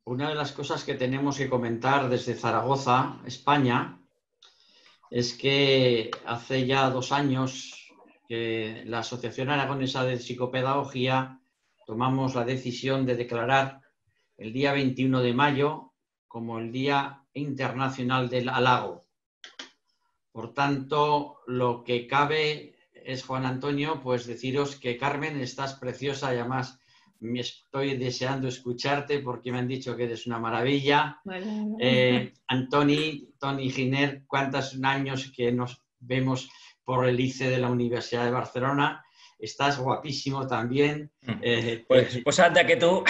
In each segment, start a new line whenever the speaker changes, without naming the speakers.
una de las cosas que tenemos que comentar desde Zaragoza, España, es que hace ya 2 años que la Asociación Aragonesa de Psicopedagogía tomamos la decisión de declarar el día 21 de mayo como el Día Internacional del Halago. Por tanto, lo que cabe es, Juan Antonio, pues deciros que Carmen, estás preciosa y además me estoy deseando escucharte porque me han dicho que eres una maravilla.
Bueno.
Toni Giner, cuántos años que nos vemos por el ICE de la Universidad de Barcelona. Estás guapísimo también.
Pues anda que tú.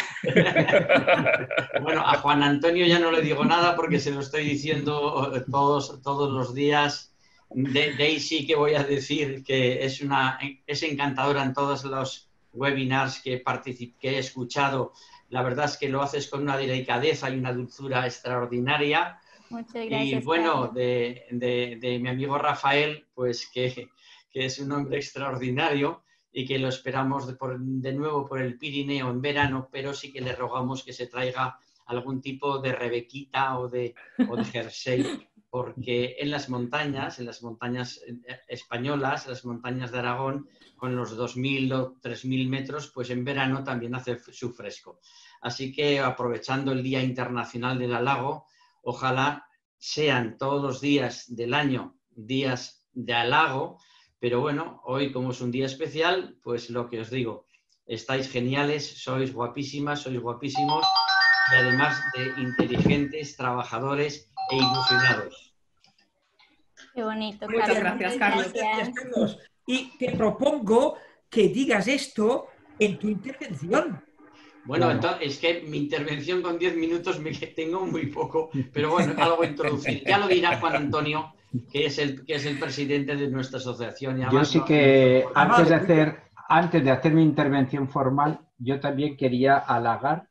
Bueno, a Juan Antonio ya no le digo nada porque se lo estoy diciendo todos los días. Daisy, que voy a decir que es encantadora en todos los webinars que he escuchado. La verdad es que lo haces con una delicadeza y una dulzura extraordinaria.
Muchas gracias.
Y bueno, de mi amigo Rafael, pues que es un hombre extraordinario y que lo esperamos de nuevo por el Pirineo en verano, pero sí que le rogamos que se traiga algún tipo de rebequita o de jersey, porque en las montañas españolas, las montañas de Aragón, con los 2.000 o 3.000 metros, pues en verano también hace su fresco. Así que aprovechando el Día Internacional del Halago, ojalá sean todos los días del año días de halago, pero bueno, hoy como es un día especial, pues lo que os digo, estáis geniales, sois guapísimas, sois guapísimos y además de inteligentes, trabajadores e ilusionados.
Qué bonito,
Muchas
Carlos.
gracias, Carlos.
Gracias.
Carlos. Y te propongo que digas esto en tu intervención.
Bueno,
Claro.
entonces es que mi intervención con 10 minutos me tengo muy poco, pero bueno, algo introducir. Ya lo dirá Juan Antonio, que es el presidente de nuestra asociación. Y
Yo sí que
vale.
antes de hacer mi intervención formal, yo también quería halagar,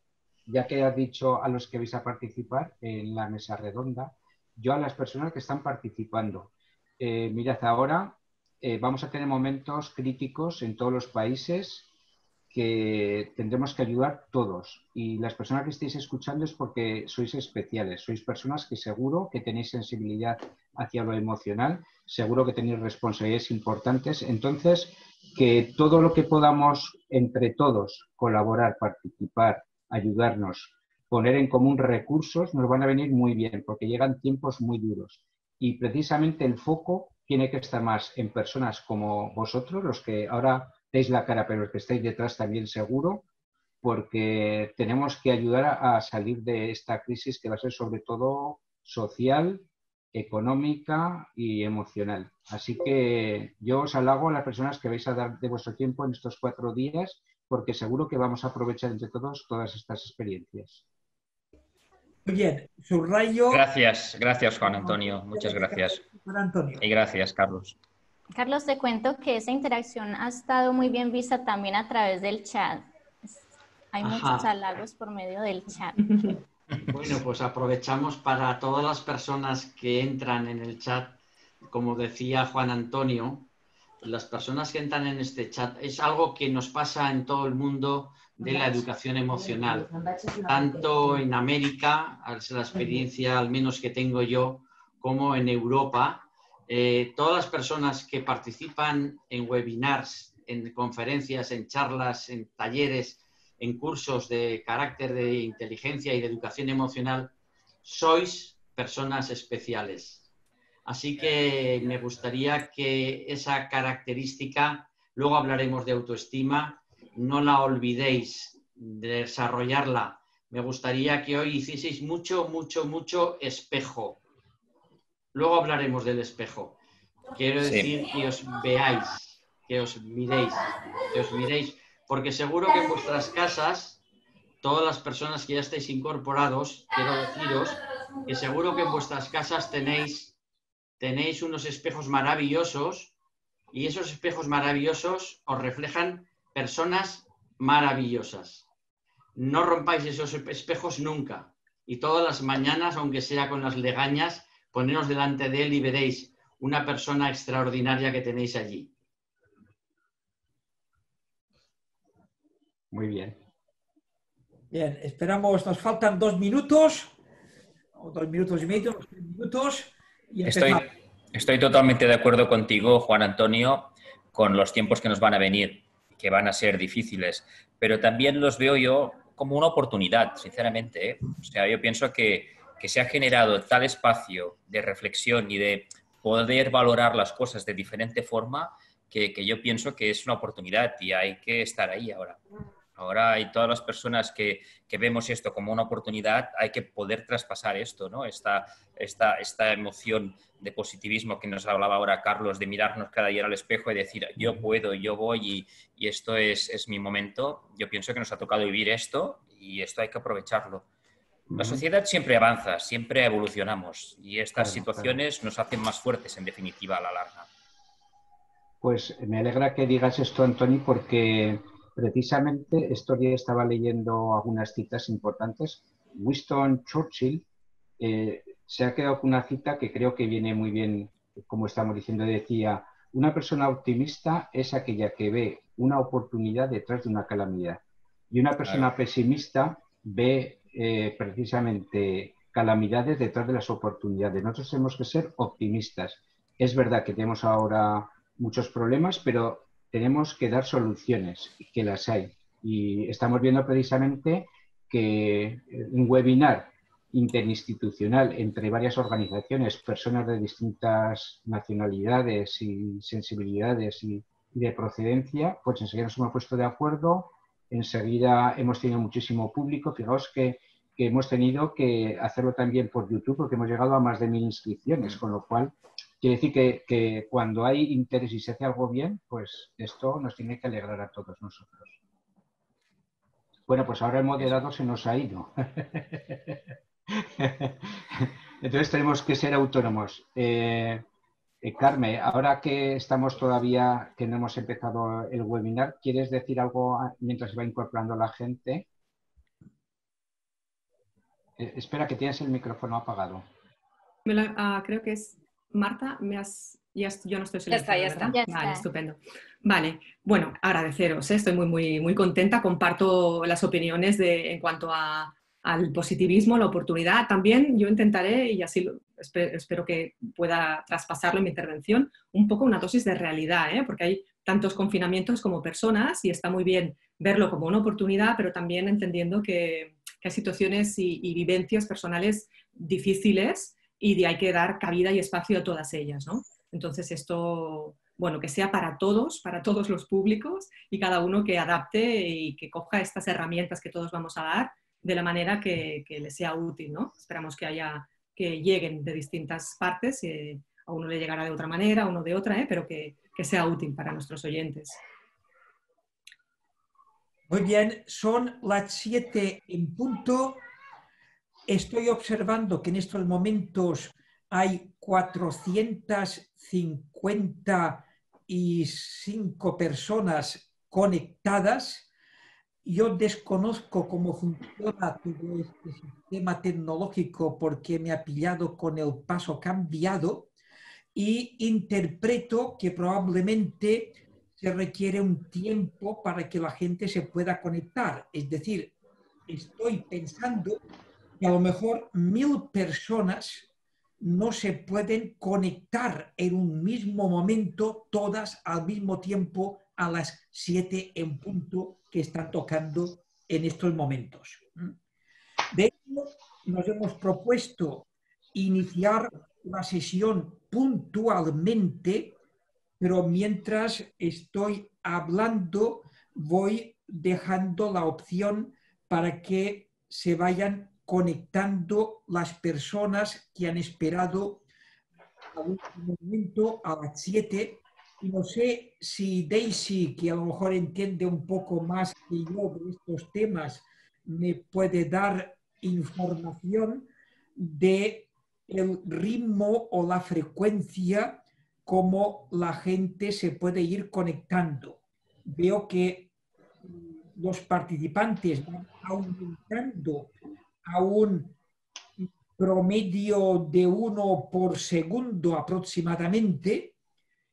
ya que has dicho a los que vais a participar en la mesa redonda, yo a las personas que están participando. Mirad, ahora vamos a tener momentos críticos en todos los países que tendremos que ayudar todos. Y las personas que estéis escuchando es porque sois especiales, sois personas que seguro que tenéis sensibilidad hacia lo emocional, seguro que tenéis responsabilidades importantes. Entonces, que todo lo que podamos entre todos colaborar, participar, ayudarnos, poner en común recursos, nos van a venir muy bien, porque llegan tiempos muy duros. Y precisamente el foco tiene que estar más en personas como vosotros, los que ahora deis la cara, pero los que estáis detrás también seguro, porque tenemos que ayudar a salir de esta crisis que va a ser sobre todo social, económica y emocional. Así que yo os halago a las personas que vais a dar de vuestro tiempo en estos 4 días, porque seguro que vamos a aprovechar entre todos todas estas experiencias.
Muy bien, subrayo.
Gracias Juan Antonio, muchas gracias.
Juan Antonio.
Y gracias, Carlos.
Carlos, te cuento que esa interacción ha estado muy bien vista también a través del chat. Hay muchos halagos por medio del chat.
Bueno, pues aprovechamos para todas las personas que entran en el chat, como decía Juan Antonio, las personas que entran en este chat, es algo que nos pasa en todo el mundo de la educación emocional. Tanto en América, es la experiencia al menos que tengo yo, como en Europa. Todas las personas que participan en webinars, en conferencias, en charlas, en talleres, en cursos de carácter de inteligencia y de educación emocional, sois personas especiales. Así que me gustaría que esa característica, luego hablaremos de autoestima, no la olvidéis de desarrollarla. Me gustaría que hoy hicieseis mucho espejo. Luego hablaremos del espejo. Quiero decir que os veáis, que os miréis, porque seguro que en vuestras casas, todas las personas que ya estáis incorporados, quiero deciros que seguro que en vuestras casas tenéis unos espejos maravillosos y esos espejos maravillosos os reflejan personas maravillosas. No rompáis esos espejos nunca y todas las mañanas, aunque sea con las legañas, poneros delante de él y veréis una persona extraordinaria que tenéis allí.
Muy bien.
Bien, esperamos, nos faltan 2 minutos, o 2 minutos y medio, 3 minutos, y empezamos.
Estoy totalmente de acuerdo contigo, Juan Antonio, con los tiempos que nos van a venir, que van a ser difíciles, pero también los veo yo como una oportunidad, sinceramente, ¿eh? O sea, yo pienso que se ha generado tal espacio de reflexión y de poder valorar las cosas de diferente forma que yo pienso que es una oportunidad y hay que estar ahí ahora. Ahora hay todas las personas que vemos esto como una oportunidad, hay que poder traspasar esto, ¿no? Esta emoción de positivismo que nos hablaba ahora Carlos, de mirarnos cada día al espejo y decir yo puedo, yo voy y esto es mi momento. Yo pienso que nos ha tocado vivir esto y esto hay que aprovecharlo. La sociedad siempre avanza, siempre evolucionamos y estas situaciones nos hacen más fuertes, en definitiva, a la larga.
Pues me alegra que digas esto, Antoni, porque precisamente estos días estaba leyendo algunas citas importantes. Winston Churchill se ha quedado con una cita que creo que viene muy bien, como estamos diciendo, decía, una persona optimista es aquella que ve una oportunidad detrás de una calamidad. Y una persona pesimista ve precisamente calamidades detrás de las oportunidades. Nosotros tenemos que ser optimistas. Es verdad que tenemos ahora muchos problemas, pero tenemos que dar soluciones, que las hay. Y estamos viendo precisamente que un webinar interinstitucional entre varias organizaciones, personas de distintas nacionalidades y sensibilidades y de procedencia, pues enseguida nos hemos puesto de acuerdo, enseguida hemos tenido muchísimo público. Fijaos que hemos tenido que hacerlo también por YouTube porque hemos llegado a más de 1000 inscripciones, con lo cual quiere decir que cuando hay interés y se hace algo bien, pues esto nos tiene que alegrar a todos nosotros. Bueno, pues ahora el moderador se nos ha ido. Entonces tenemos que ser autónomos. Carmen, ahora que estamos todavía, que no hemos empezado el webinar, ¿quieres decir algo mientras se va incorporando la gente? Espera, que tienes el micrófono apagado.
Creo que es Marta, yo no estoy silenciada, ¿verdad?
Ya está.
Vale, estupendo. Vale, bueno, agradeceros, estoy muy contenta, comparto las opiniones en cuanto al positivismo, la oportunidad. También yo intentaré, y así espero que pueda traspasarlo en mi intervención, un poco una dosis de realidad, ¿eh? Porque hay tantos confinamientos como personas y está muy bien verlo como una oportunidad, pero también entendiendo que hay situaciones y vivencias personales difíciles y hay que dar cabida y espacio a todas ellas, ¿no? Entonces esto, bueno, que sea para todos los públicos y cada uno que adapte y que coja estas herramientas que todos vamos a dar de la manera que les sea útil, ¿no? Esperamos que lleguen de distintas partes, a uno le llegará de otra manera, a uno de otra, pero que sea útil para nuestros oyentes.
Muy bien, son las 7 en punto. Estoy observando que en estos momentos hay 455 personas conectadas. Yo desconozco cómo funciona todo este sistema tecnológico porque me ha pillado con el paso cambiado y interpreto que probablemente se requiere un tiempo para que la gente se pueda conectar. Es decir, estoy pensando que a lo mejor 1000 personas no se pueden conectar en un mismo momento, todas al mismo tiempo, a las 7 en punto que están tocando en estos momentos. De hecho, nos hemos propuesto iniciar la sesión puntualmente, pero mientras estoy hablando voy dejando la opción para que se vayan conectando las personas que han esperado a un momento a las 7. Y no sé si Daisy, que a lo mejor entiende un poco más que yo de estos temas, me puede dar información de el ritmo o la frecuencia como la gente se puede ir conectando. Veo que los participantes van aumentando a un promedio de 1 por segundo aproximadamente,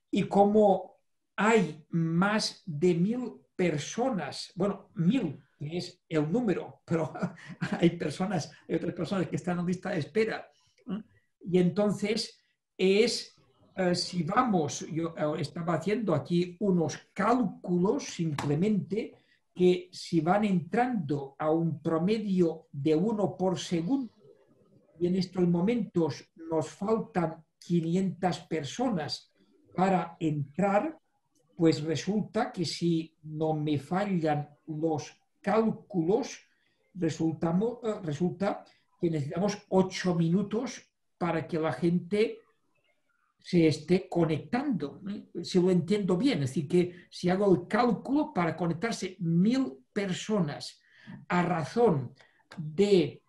y como hay más de 1000 personas, bueno, 1000 que es el número, pero hay otras personas que están en lista de espera. Y entonces si vamos, yo estaba haciendo aquí unos cálculos simplemente, que si van entrando a un promedio de 1 por segundo, y en estos momentos nos faltan 500 personas para entrar, pues resulta que si no me fallan los cálculos, resulta que necesitamos 8 minutos para que la gente se esté conectando. Si lo entiendo bien, es decir, que si hago el cálculo para conectarse 1000 personas a razón de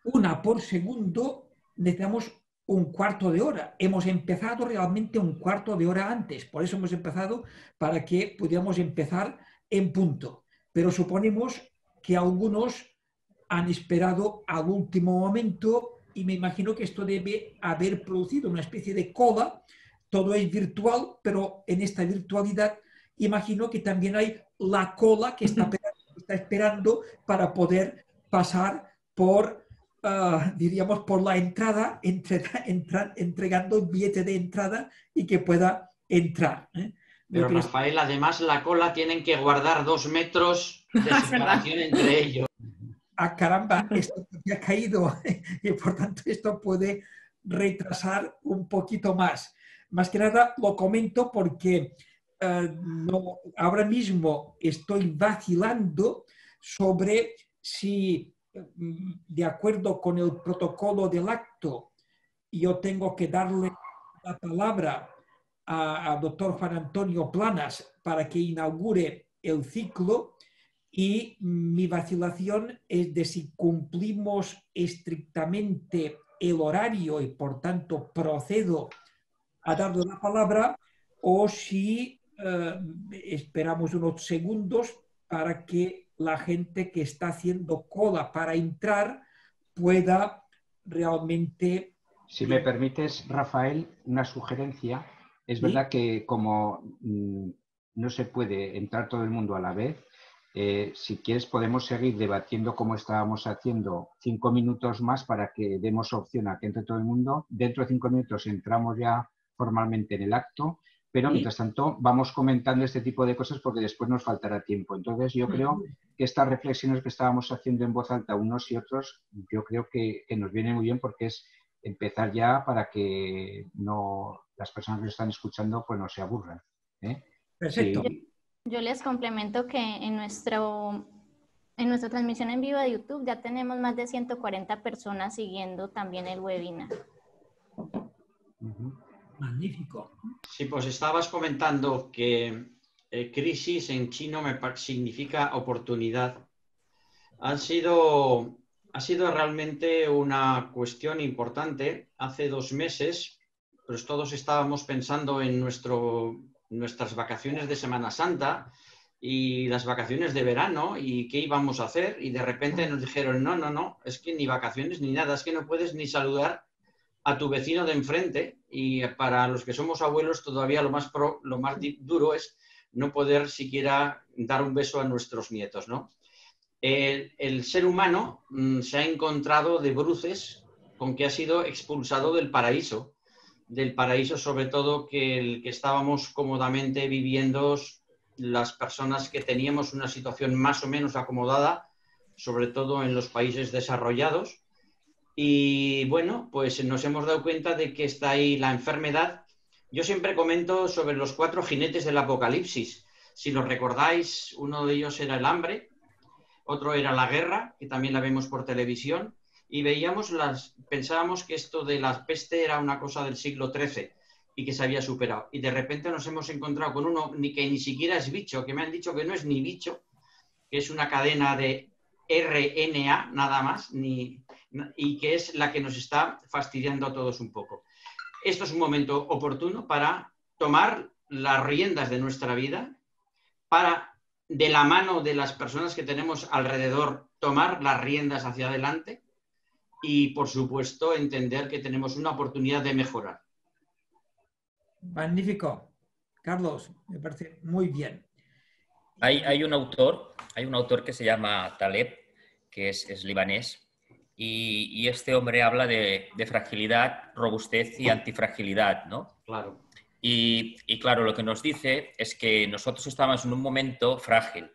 1 por segundo, necesitamos un cuarto de hora. Hemos empezado realmente un cuarto de hora antes. Por eso hemos empezado, para que pudiéramos empezar en punto. Pero suponemos que algunos han esperado al último momento y me imagino que esto debe haber producido una especie de cola. Todo es virtual, pero en esta virtualidad imagino que también hay la cola que está esperando para poder pasar por, diríamos, por la entrada, entregando el billete de entrada y que pueda entrar.
Pero Rafael, además la cola tienen que guardar 2 metros de separación entre ellos.
Ah, caramba, esto ya ha caído y por tanto esto puede retrasar un poquito más. Más que nada lo comento porque ahora mismo estoy vacilando sobre si, de acuerdo con el protocolo del acto, yo tengo que darle la palabra al doctor Juan Antonio Planas para que inaugure el ciclo. Y mi vacilación es de si cumplimos estrictamente el horario y por tanto procedo a darle la palabra, o si esperamos unos segundos para que la gente que está haciendo cola para entrar pueda realmente...
Si me permites, Rafael, una sugerencia. Es
¿Sí?
verdad que como no se puede entrar todo el mundo a la vez, si quieres podemos seguir debatiendo como estábamos haciendo 5 minutos más para que demos opción a que entre todo el mundo. Dentro de 5 minutos entramos ya formalmente en el acto, pero mientras tanto vamos comentando este tipo de cosas porque después nos faltará tiempo. Entonces yo creo que estas reflexiones que estábamos haciendo en voz alta unos y otros, yo creo que nos viene muy bien porque es empezar ya para que las personas que están escuchando pues no se aburran.
Perfecto.
Sí.
Yo les complemento que en nuestra transmisión en vivo de YouTube ya tenemos más de 140 personas siguiendo también el webinar.
Magnífico.
Sí, pues estabas comentando que crisis en chino significa oportunidad. Ha sido realmente una cuestión importante. Hace 2 meses, pues todos estábamos pensando en nuestras vacaciones de Semana Santa y las vacaciones de verano y qué íbamos a hacer, y de repente nos dijeron no, es que ni vacaciones ni nada, es que no puedes ni saludar a tu vecino de enfrente, y para los que somos abuelos todavía lo más duro es no poder siquiera dar un beso a nuestros nietos, ¿no? El ser humano se ha encontrado de bruces con que ha sido expulsado del paraíso sobre todo que el que estábamos cómodamente viviendo las personas que teníamos una situación más o menos acomodada, sobre todo en los países desarrollados. Y bueno, pues nos hemos dado cuenta de que está ahí la enfermedad. Yo siempre comento sobre los 4 jinetes del apocalipsis. Si lo recordáis, uno de ellos era el hambre, otro era la guerra, que también la vemos por televisión, y pensábamos que esto de la peste era una cosa del siglo XIII y que se había superado. Y de repente nos hemos encontrado con uno que ni siquiera es bicho, que me han dicho que no es ni bicho, que es una cadena de RNA nada más, y que es la que nos está fastidiando a todos un poco. Esto es un momento oportuno para tomar las riendas de nuestra vida, para, de la mano de las personas que tenemos alrededor, tomar las riendas hacia adelante y, por supuesto, entender que tenemos una oportunidad de mejorar.
Magnífico. Carlos, me parece muy bien.
Hay un autor que se llama Taleb, que es libanés, y este hombre habla de fragilidad, robustez y antifragilidad, ¿no?
Claro.
Y claro, lo que nos dice es que nosotros estábamos en un momento frágil,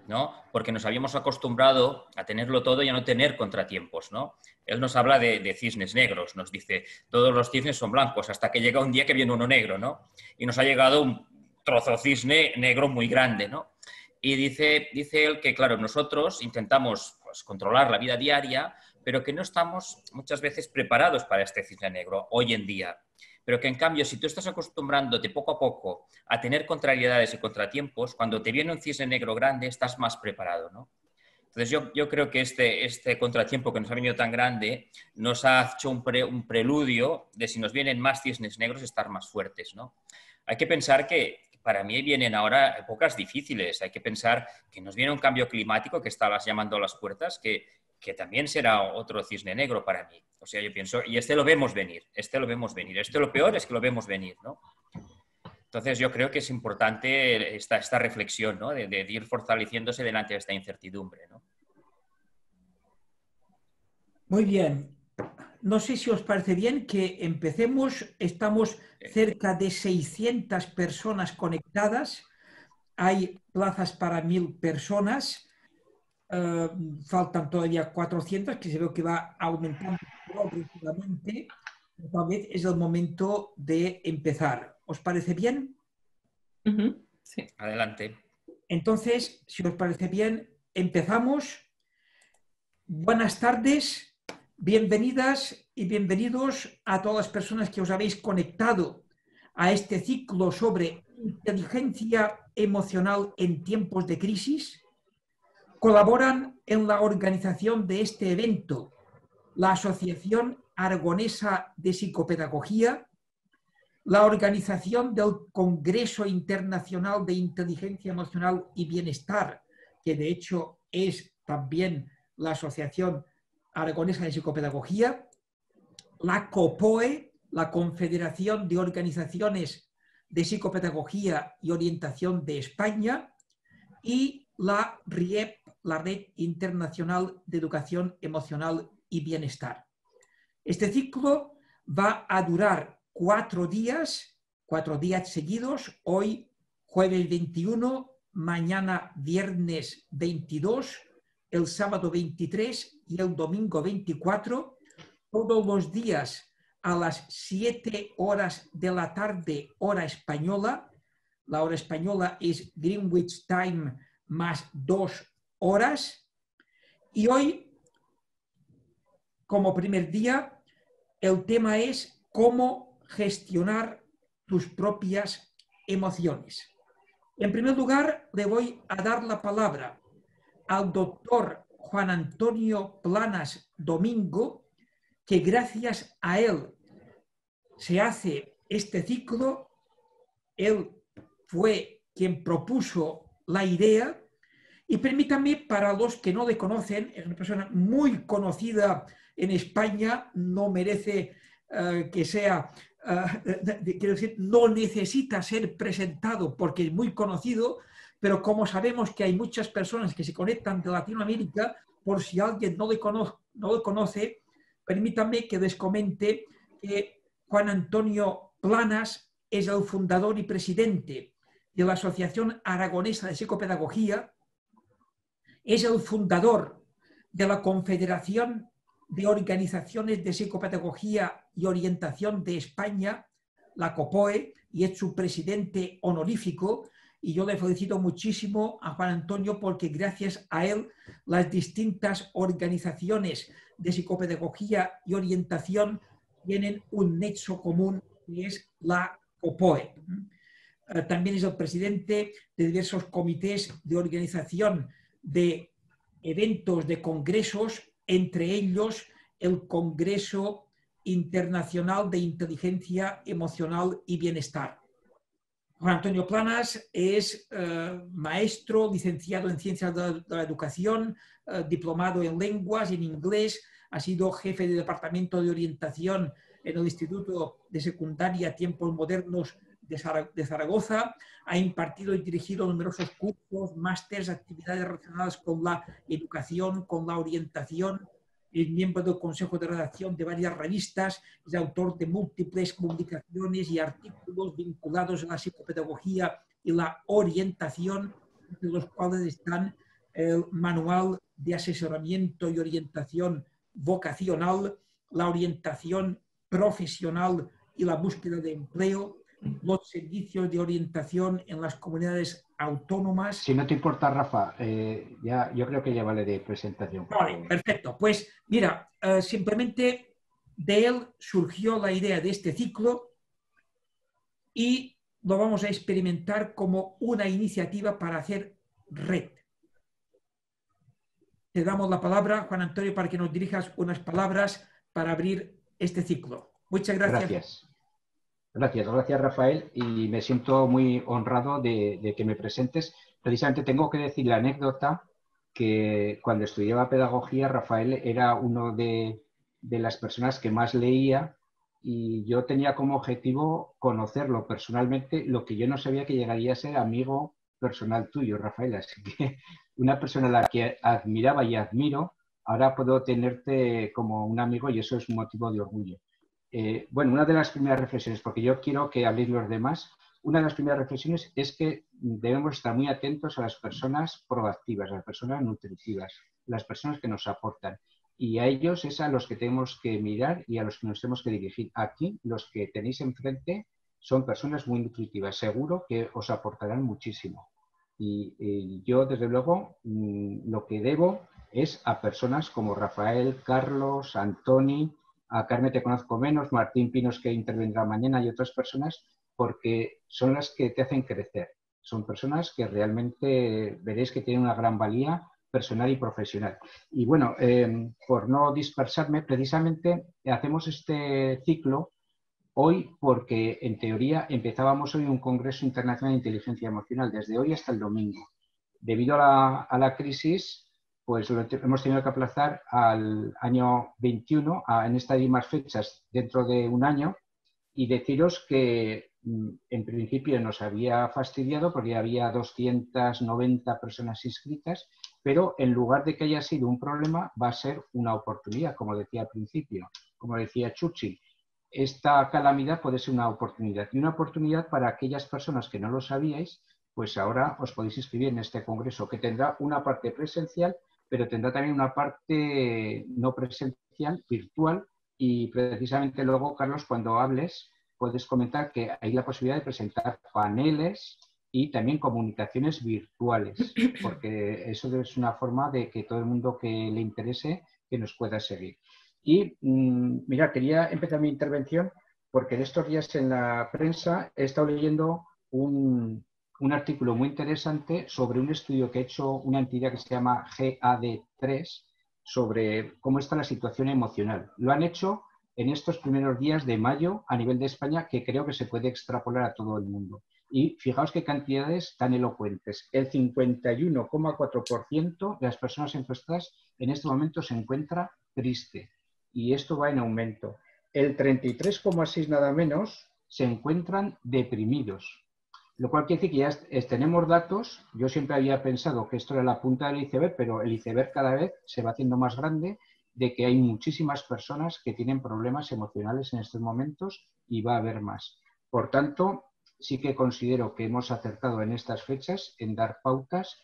¿no? Porque nos habíamos acostumbrado a tenerlo todo y a no tener contratiempos, ¿no? Él nos habla de cisnes negros, nos dice, todos los cisnes son blancos, hasta que llega un día que viene uno negro, ¿no? Y nos ha llegado un trozo cisne negro muy grande, ¿no? Y dice él que, claro, nosotros intentamos pues, controlar la vida diaria, pero que no estamos muchas veces preparados para este cisne negro hoy en día. Pero que en cambio, si tú estás acostumbrándote poco a poco a tener contrariedades y contratiempos, cuando te viene un cisne negro grande, estás más preparado, ¿no? Entonces yo creo que este contratiempo que nos ha venido tan grande nos ha hecho un preludio de si nos vienen más cisnes negros, estar más fuertes, ¿no? Hay que pensar que para mí vienen ahora épocas difíciles. Hay que pensar que nos viene un cambio climático que está llamando a las puertas, que también será otro cisne negro para mí. O sea, yo pienso, y lo vemos venir, lo peor es que lo vemos venir, ¿no? Entonces yo creo que es importante esta reflexión, ¿no? de ir fortaleciéndose delante de esta incertidumbre, ¿no?
Muy bien. No sé si os parece bien que empecemos. Estamos cerca de 600 personas conectadas. Hay plazas para 1000 personas. Faltan todavía 400, que se ve que va aumentando progresivamente. Tal vez es el momento de empezar. ¿Os parece bien?
Sí. Adelante.
Entonces, si os parece bien, empezamos. Buenas tardes. Bienvenidas y bienvenidos a todas las personas que os habéis conectado a este ciclo sobre inteligencia emocional en tiempos de crisis. Colaboran en la organización de este evento la Asociación Aragonesa de Psicopedagogía, la organización del Congreso Internacional de Inteligencia Emocional y Bienestar, que de hecho es también la Asociación Aragonesa de Psicopedagogía, la COPOE, la Confederación de Organizaciones de Psicopedagogía y Orientación de España, y la RIEP, la Red Internacional de Educación Emocional y Bienestar. Este ciclo va a durar 4 días seguidos, hoy jueves 21, mañana viernes 22, el sábado 23 y el domingo 24, todos los días a las 7 horas de la tarde, hora española. La hora española es Greenwich Time más 2 horas. Y hoy, como primer día, el tema es cómo gestionar tus propias emociones. En primer lugar, le voy a dar la palabra al doctor Juan Antonio Planas Domingo, que gracias a él se hace este ciclo. Él fue quien propuso la idea. Y permítanme, para los que no le conocen, es una persona muy conocida en España, no merece que sea, quiero decir, no necesita ser presentado porque es muy conocido, pero como sabemos que hay muchas personas que se conectan de Latinoamérica, por si alguien no lo conoce, permítanme que les comente que Juan Antonio Planas es el fundador y presidente de la Asociación Aragonesa de Psicopedagogía, es el fundador de la Confederación de Organizaciones de Psicopedagogía y Orientación de España, la COPOE, y es su presidente honorífico. Y yo le felicito muchísimo a Juan Antonio porque gracias a él las distintas organizaciones de psicopedagogía y orientación tienen un nexo común, que es la COPOE. También es el presidente de diversos comités de organización de eventos, de congresos, entre ellos el Congreso Internacional de Inteligencia Emocional y Bienestar. Juan Antonio Planas es maestro, licenciado en Ciencias de la Educación, diplomado en Lenguas, en Inglés, ha sido jefe de Departamento de Orientación en el Instituto de Secundaria Tiempos Modernos de Zaragoza, ha impartido y dirigido numerosos cursos, másteres, actividades relacionadas con la educación, con la orientación. Es miembro del consejo de redacción de varias revistas, es autor de múltiples publicaciones y artículos vinculados a la psicopedagogía y la orientación, entre los cuales están el Manual de Asesoramiento y Orientación Vocacional, la orientación profesional y la búsqueda de empleo, los servicios de orientación en las comunidades autónomas.
Si no te importa, Rafa, yo creo que ya vale de presentación.
Vale, perfecto. Pues mira, simplemente de él surgió la idea de este ciclo y lo vamos a experimentar como una iniciativa para hacer red. Te damos la palabra, Juan Antonio, para que nos dirijas unas palabras para abrir este ciclo. Muchas gracias.
Gracias, Rafael, y me siento muy honrado de que me presentes. Precisamente tengo que decir la anécdota que cuando estudiaba pedagogía, Rafael era uno de las personas que más leía y yo tenía como objetivo conocerlo personalmente, lo que yo no sabía que llegaría a ser amigo personal tuyo, Rafael. Así que una persona a la que admiraba y admiro, ahora puedo tenerte como un amigo y eso es un motivo de orgullo. Bueno, una de las primeras reflexiones, porque yo quiero que habléis los demás, una de las primeras reflexiones es que debemos estar muy atentos a las personas proactivas, a las personas nutritivas, las personas que nos aportan. Y a ellos es a los que tenemos que mirar y a los que nos tenemos que dirigir. Aquí, los que tenéis enfrente son personas muy nutritivas. Seguro que os aportarán muchísimo. Y yo, desde luego, lo que debo es a personas como Rafael, Carlos, Antoni, a Carmen te conozco menos, Martín Pinos, que intervendrá mañana, y otras personas, porque son las que te hacen crecer. Son personas que realmente veréis que tienen una gran valía personal y profesional. Y bueno, por no dispersarme, precisamente hacemos este ciclo hoy porque, en teoría, empezábamos hoy un Congreso Internacional de Inteligencia Emocional, desde hoy hasta el domingo. Debido a la crisis, pues lo hemos tenido que aplazar al año 21, en estas mismas fechas, dentro de un año, y deciros que en principio nos había fastidiado porque había 290 personas inscritas, pero en lugar de que haya sido un problema, va a ser una oportunidad, como decía al principio, como decía Churchill. Esta calamidad puede ser una oportunidad, y una oportunidad para aquellas personas que no lo sabíais, pues ahora os podéis inscribir en este congreso, que tendrá una parte presencial, pero tendrá también una parte no presencial, virtual, y precisamente luego, Carlos, cuando hables, puedes comentar que hay la posibilidad de presentar paneles y también comunicaciones virtuales, porque eso es una forma de que todo el mundo que le interese que nos pueda seguir. Y mira, quería empezar mi intervención porque en estos días en la prensa he estado leyendo un artículo muy interesante sobre un estudio que ha hecho una entidad que se llama GAD3 sobre cómo está la situación emocional. Lo han hecho en estos primeros días de mayo a nivel de España, que creo que se puede extrapolar a todo el mundo. Y fijaos qué cantidades tan elocuentes. El 51,4% de las personas encuestadas en este momento se encuentra triste. Y esto va en aumento. El 33,6% nada menos se encuentran deprimidos. Lo cual quiere decir que ya tenemos datos. Yo siempre había pensado que esto era la punta del iceberg, pero el iceberg cada vez se va haciendo más grande, de que hay muchísimas personas que tienen problemas emocionales en estos momentos y va a haber más. Por tanto, sí que considero que hemos acertado en estas fechas en dar pautas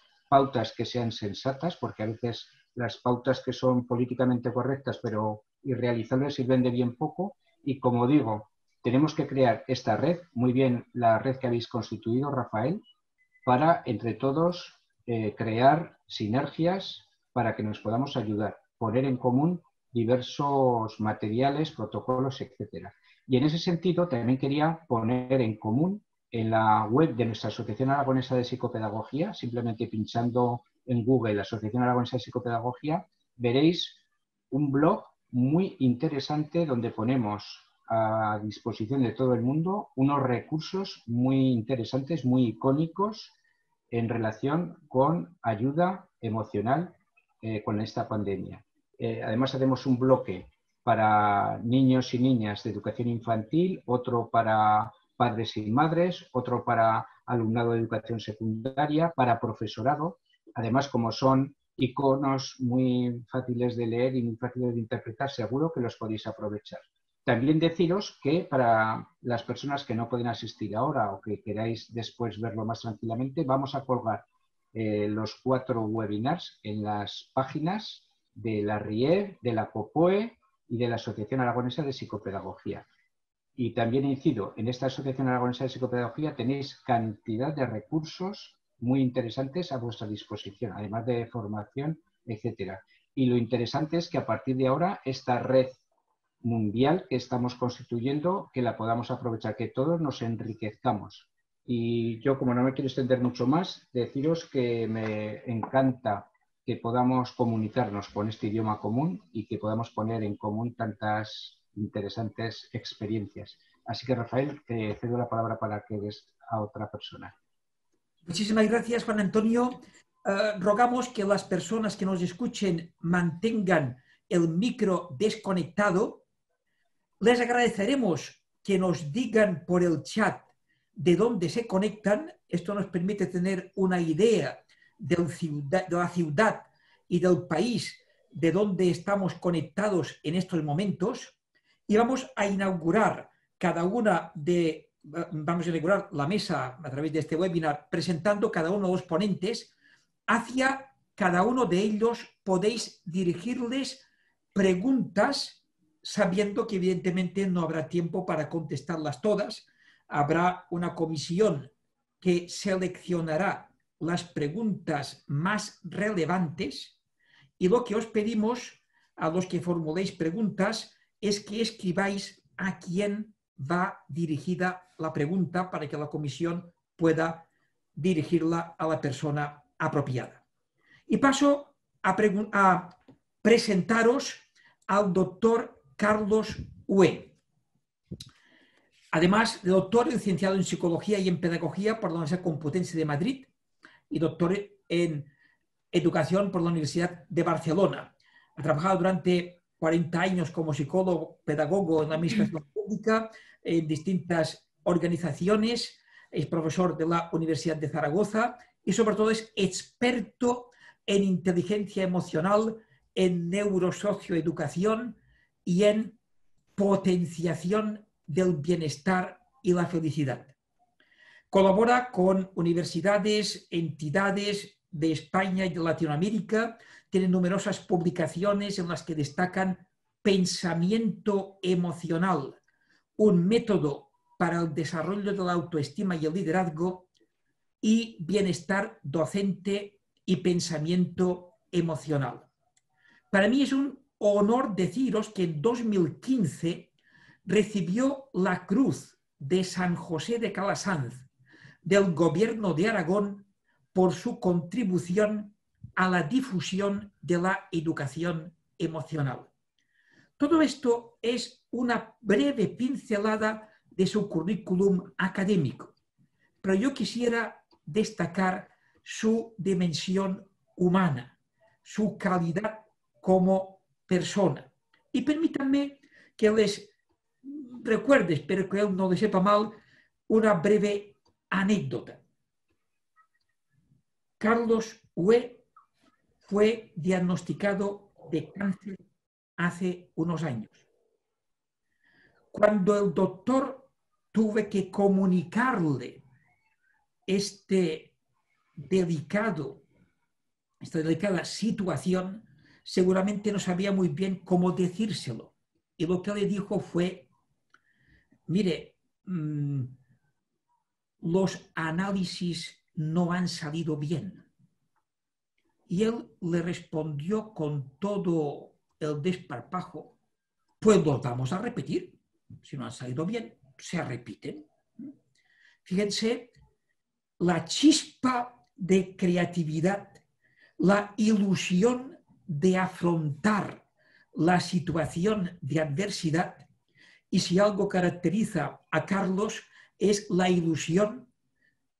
que sean sensatas, porque a veces las pautas que son políticamente correctas pero irrealizables sirven de bien poco. Y como digo, tenemos que crear esta red, muy bien la red que habéis constituido, Rafael, para entre todos crear sinergias para que nos podamos ayudar, poner en común diversos materiales, protocolos, etcétera. Y en ese sentido también quería poner en común en la web de nuestra Asociación Aragonesa de Psicopedagogía, simplemente pinchando en Google la Asociación Aragonesa de Psicopedagogía, veréis un blog muy interesante donde ponemos a disposición de todo el mundo unos recursos muy interesantes, muy icónicos en relación con ayuda emocional con esta pandemia. Además hacemos un bloque para niños y niñas de educación infantil, otro para padres y madres, otro para alumnado de educación secundaria, para profesorado. Además, como son iconos muy fáciles de leer y muy fáciles de interpretar, seguro que los podéis aprovechar. También deciros que para las personas que no pueden asistir ahora o que queráis después verlo más tranquilamente, vamos a colgar los 4 webinars en las páginas de la RIEV, de la COPOE y de la Asociación Aragonesa de Psicopedagogía. Y también incido, en esta Asociación Aragonesa de Psicopedagogía tenéis cantidad de recursos muy interesantes a vuestra disposición, además de formación, etcétera. Y lo interesante es que a partir de ahora esta red mundial que estamos constituyendo, que la podamos aprovechar, que todos nos enriquezcamos. Y yo, como no me quiero extender mucho más, deciros que me encanta que podamos comunicarnos con este idioma común y que podamos poner en común tantas interesantes experiencias. Así que, Rafael, te cedo la palabra para que des a otra persona.
Muchísimas gracias, Juan Antonio. Rogamos que las personas que nos escuchen mantengan el micro desconectado. Les agradeceremos que nos digan por el chat de dónde se conectan. Esto nos permite tener una idea de la ciudad y del país de donde estamos conectados en estos momentos. Y vamos a inaugurar la mesa a través de este webinar presentando cada uno de los ponentes. Hacia cada uno de ellos podéis dirigirles preguntas, sabiendo que evidentemente no habrá tiempo para contestarlas todas. Habrá una comisión que seleccionará las preguntas más relevantes y lo que os pedimos a los que formuléis preguntas es que escribáis a quién va dirigida la pregunta para que la comisión pueda dirigirla a la persona apropiada. Y paso a presentaros al doctor Carlos Hue. Además de doctor y licenciado en Psicología y en Pedagogía por la Universidad Complutense de Madrid y doctor en Educación por la Universidad de Barcelona. Ha trabajado durante 40 años como psicólogo, pedagogo en la administración pública, en distintas organizaciones, es profesor de la Universidad de Zaragoza y sobre todo es experto en inteligencia emocional, en neurosocioeducación y en potenciación del bienestar y la felicidad. Colabora con universidades, entidades de España y de Latinoamérica, tiene numerosas publicaciones en las que destacan pensamiento emocional, un método para el desarrollo de la autoestima y el liderazgo, y bienestar docente y pensamiento emocional. Para mí es un honor deciros que en 2015 recibió la Cruz de San José de Calasanz del Gobierno de Aragón por su contribución a la difusión de la educación emocional. Todo esto es una breve pincelada de su currículum académico, pero yo quisiera destacar su dimensión humana, su calidad como persona. Y permítanme que les recuerde, espero que él no le sepa mal, una breve anécdota. Carlos Hue fue diagnosticado de cáncer hace unos años. Cuando el doctor tuve que comunicarle esta delicada situación, seguramente no sabía muy bien cómo decírselo. Y lo que le dijo fue, mire, los análisis no han salido bien. Y él le respondió con todo el desparpajo, pues los vamos a repetir. Si no han salido bien, se repiten. Fíjense, la chispa de creatividad, la ilusión de afrontar la situación de adversidad. Y si algo caracteriza a Carlos es la ilusión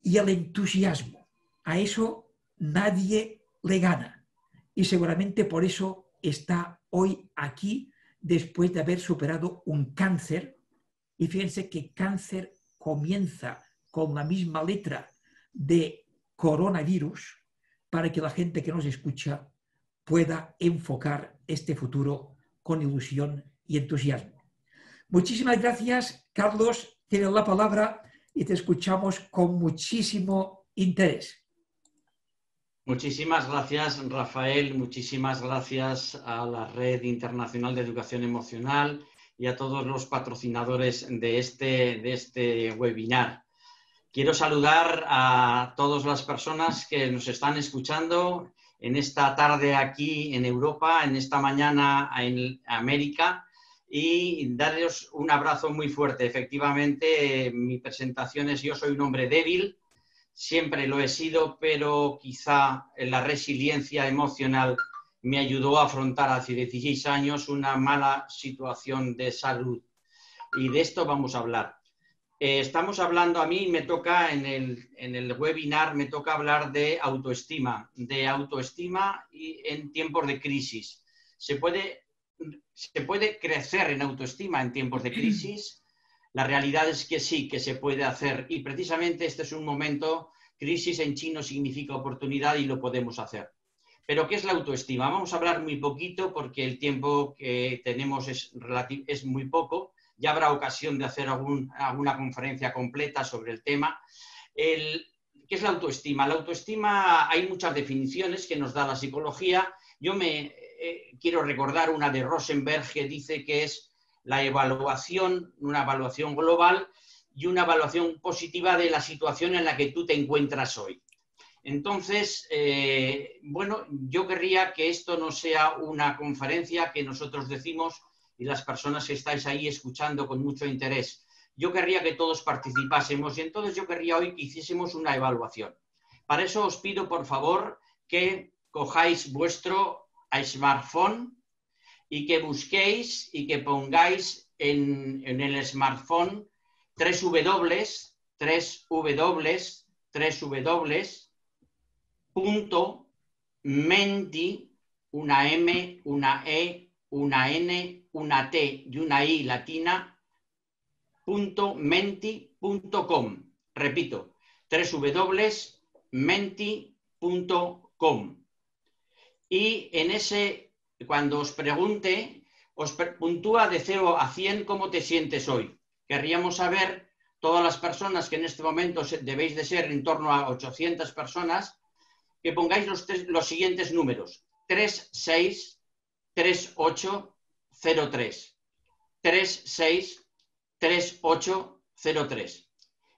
y el entusiasmo. A eso nadie le gana. Y seguramente por eso está hoy aquí después de haber superado un cáncer. Y fíjense que cáncer comienza con la misma letra de coronavirus para que la gente que nos escucha pueda enfocar este futuro con ilusión y entusiasmo. Muchísimas gracias, Carlos. Tienes la palabra y te escuchamos con muchísimo interés.
Muchísimas gracias, Rafael. Muchísimas gracias a la Red Internacional de Educación Emocional y a todos los patrocinadores de este webinar. Quiero saludar a todas las personas que nos están escuchando en esta tarde aquí en Europa, en esta mañana en América, y darles un abrazo muy fuerte. Efectivamente, mi presentación es: yo soy un hombre débil, siempre lo he sido, pero quizá la resiliencia emocional me ayudó a afrontar hace 16 años una mala situación de salud. Y de esto vamos a hablar. Estamos hablando, a mí me toca en el webinar, me toca hablar de autoestima y en tiempos de crisis. ¿Se puede crecer en autoestima en tiempos de crisis? La realidad es que sí, que se puede hacer. Y precisamente este es un momento, crisis en chino significa oportunidad y lo podemos hacer. Pero ¿qué es la autoestima? Vamos a hablar muy poquito porque el tiempo que tenemos es muy poco. Ya habrá ocasión de hacer alguna conferencia completa sobre el tema. ¿Qué es la autoestima? La autoestima, hay muchas definiciones que nos da la psicología. Yo quiero recordar una de Rosenberg que dice que es la evaluación, una evaluación global y una evaluación positiva de la situación en la que tú te encuentras hoy. Entonces, bueno, yo querría que esto no sea una conferencia que nosotros decimos y las personas que estáis ahí escuchando con mucho interés. Yo querría que todos participásemos y entonces yo querría hoy que hiciésemos una evaluación. Para eso os pido, por favor, que cojáis vuestro smartphone y que busquéis y que pongáis en el smartphone www.menti, una M, una E, una N, una T y una I latina, .menti.com. Repito, www.menti.com. Y en ese, cuando os pregunte, os puntúa de 0 a 100 cómo te sientes hoy. Querríamos saber, todas las personas que en este momento debéis de ser en torno a 800 personas, que pongáis los siguientes números: 363803. 363803.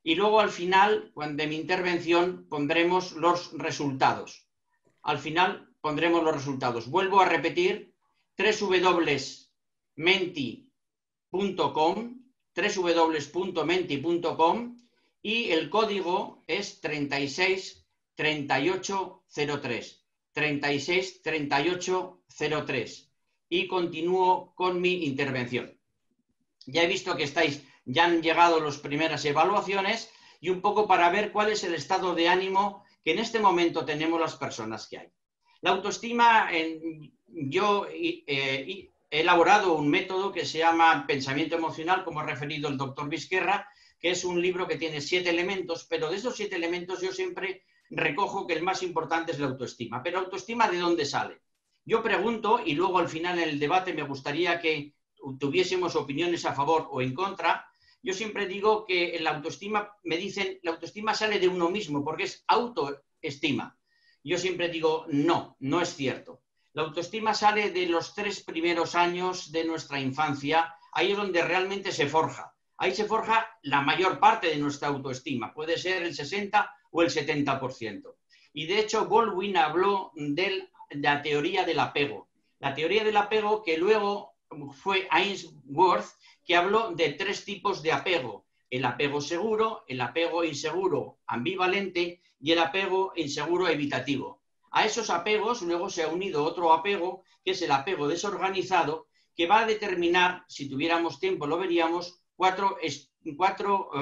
Y luego al final, de mi intervención, pondremos los resultados. Al final pondremos los resultados. Vuelvo a repetir: www.menti.com y el código es 363803. 363803. Y continúo con mi intervención. Ya he visto que ya han llegado las primeras evaluaciones y un poco para ver cuál es el estado de ánimo que en este momento tenemos las personas que hay. La autoestima, yo he elaborado un método que se llama pensamiento emocional, como ha referido el doctor Vizquerra, que es un libro que tiene 7 elementos, pero de esos 7 elementos yo siempre recojo que el más importante es la autoestima. Pero ¿autoestima de dónde sale? Yo pregunto, y luego al final en el debate me gustaría que tuviésemos opiniones a favor o en contra. Yo siempre digo que la autoestima, me dicen, la autoestima sale de uno mismo porque es autoestima. Yo siempre digo, no, no es cierto. La autoestima sale de los 3 primeros años de nuestra infancia, ahí es donde realmente se forja. Ahí se forja la mayor parte de nuestra autoestima, puede ser el 60 o el 70%. Y de hecho, Baldwin habló de la teoría del apego. La teoría del apego que luego fue Ainsworth, que habló de 3 tipos de apego: el apego seguro, el apego inseguro ambivalente y el apego inseguro evitativo. A esos apegos luego se ha unido otro apego, que es el apego desorganizado, que va a determinar, si tuviéramos tiempo lo veríamos, 4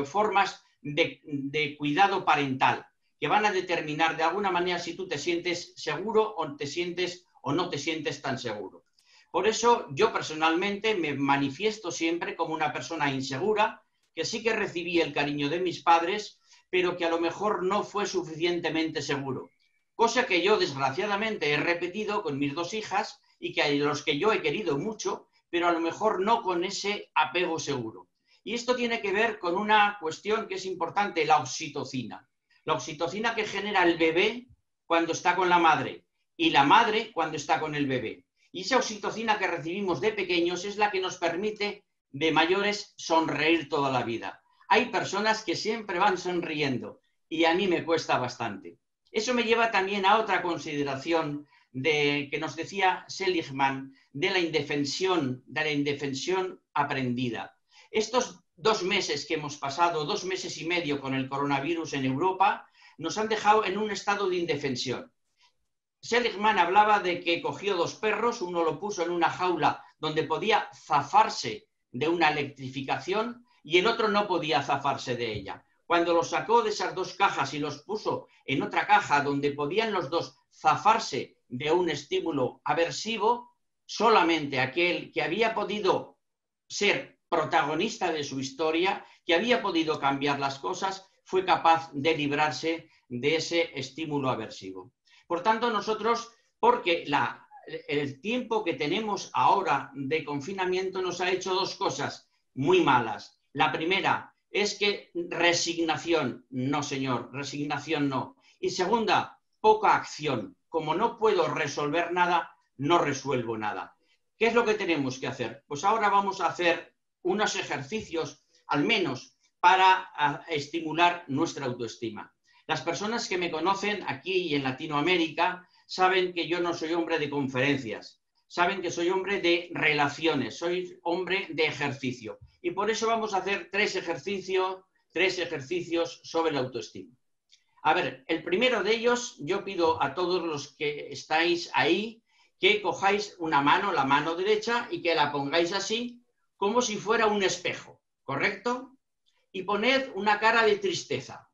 formas de cuidado parental, que van a determinar de alguna manera si tú te sientes seguro o no te sientes tan seguro. Por eso yo personalmente me manifiesto siempre como una persona insegura, que sí que recibí el cariño de mis padres, pero que a lo mejor no fue suficientemente seguro. Cosa que yo, desgraciadamente, he repetido con mis dos hijas y que a los que yo he querido mucho, pero a lo mejor no con ese apego seguro. Y esto tiene que ver con una cuestión que es importante, la oxitocina. La oxitocina que genera el bebé cuando está con la madre y la madre cuando está con el bebé. Y esa oxitocina que recibimos de pequeños es la que nos permite de mayores sonreír toda la vida. Hay personas que siempre van sonriendo y a mí me cuesta bastante. Eso me lleva también a otra consideración que nos decía Seligman de la indefensión aprendida. Estos 2 meses que hemos pasado, 2 meses y medio con el coronavirus en Europa, nos han dejado en un estado de indefensión. Seligman hablaba de que cogió 2 perros, uno lo puso en una jaula donde podía zafarse de una electrificación y el otro no podía zafarse de ella. Cuando los sacó de esas 2 cajas y los puso en otra caja donde podían los 2 zafarse de un estímulo aversivo, solamente aquel que había podido ser protagonista de su historia, que había podido cambiar las cosas, fue capaz de librarse de ese estímulo aversivo. Por tanto, nosotros, porque el tiempo que tenemos ahora de confinamiento nos ha hecho 2 cosas muy malas. La primera es que resignación, no señor, resignación no. Y segunda, poca acción. Como no puedo resolver nada, no resuelvo nada. ¿Qué es lo que tenemos que hacer? Pues ahora vamos a hacer unos ejercicios, al menos, para estimular nuestra autoestima. Las personas que me conocen aquí y en Latinoamérica saben que yo no soy hombre de conferencias, saben que soy hombre de relaciones, soy hombre de ejercicio. Y por eso vamos a hacer 3 ejercicios sobre la autoestima. A ver, el primero de ellos, yo pido a todos los que estáis ahí que cojáis una mano, la mano derecha, y que la pongáis así, como si fuera un espejo, ¿correcto? Y poned una cara de tristeza.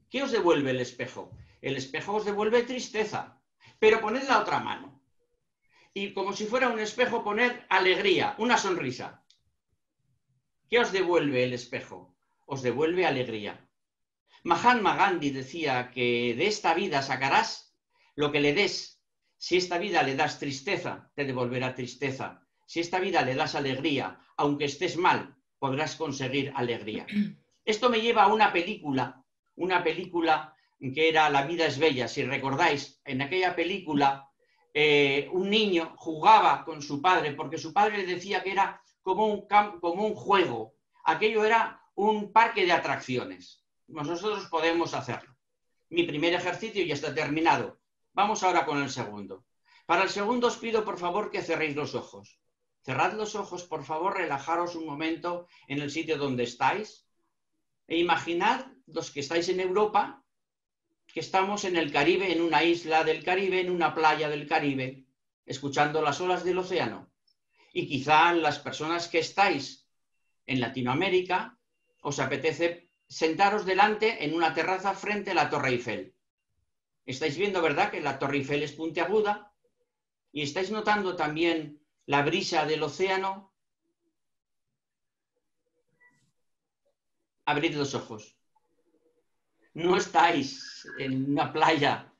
¿Qué os devuelve el espejo? El espejo os devuelve tristeza, pero poned la otra mano. Y como si fuera un espejo, poned alegría, una sonrisa. ¿Qué os devuelve el espejo? Os devuelve alegría. Mahatma Gandhi decía que de esta vida sacarás lo que le des. Si esta vida le das tristeza, te devolverá tristeza. Si esta vida le das alegría, aunque estés mal, podrás conseguir alegría. Esto me lleva a una película que era La vida es bella. Si recordáis, en aquella película un niño jugaba con su padre porque su padre le decía que era como un juego. Aquello era un parque de atracciones. Nosotros podemos hacerlo. Mi primer ejercicio ya está terminado. Vamos ahora con el segundo. Para el segundo os pido por favor que cerréis los ojos. Cerrad los ojos, por favor, relajaros un momento en el sitio donde estáis e imaginad, los que estáis en Europa, que estamos en el Caribe, en una isla del Caribe, en una playa del Caribe, escuchando las olas del océano. Y quizá las personas que estáis en Latinoamérica os apetece sentaros delante en una terraza frente a la Torre Eiffel. Estáis viendo, ¿verdad?, que la Torre Eiffel es puntiaguda y estáis notando también la brisa del océano. Abrid los ojos. No estáis en una playa,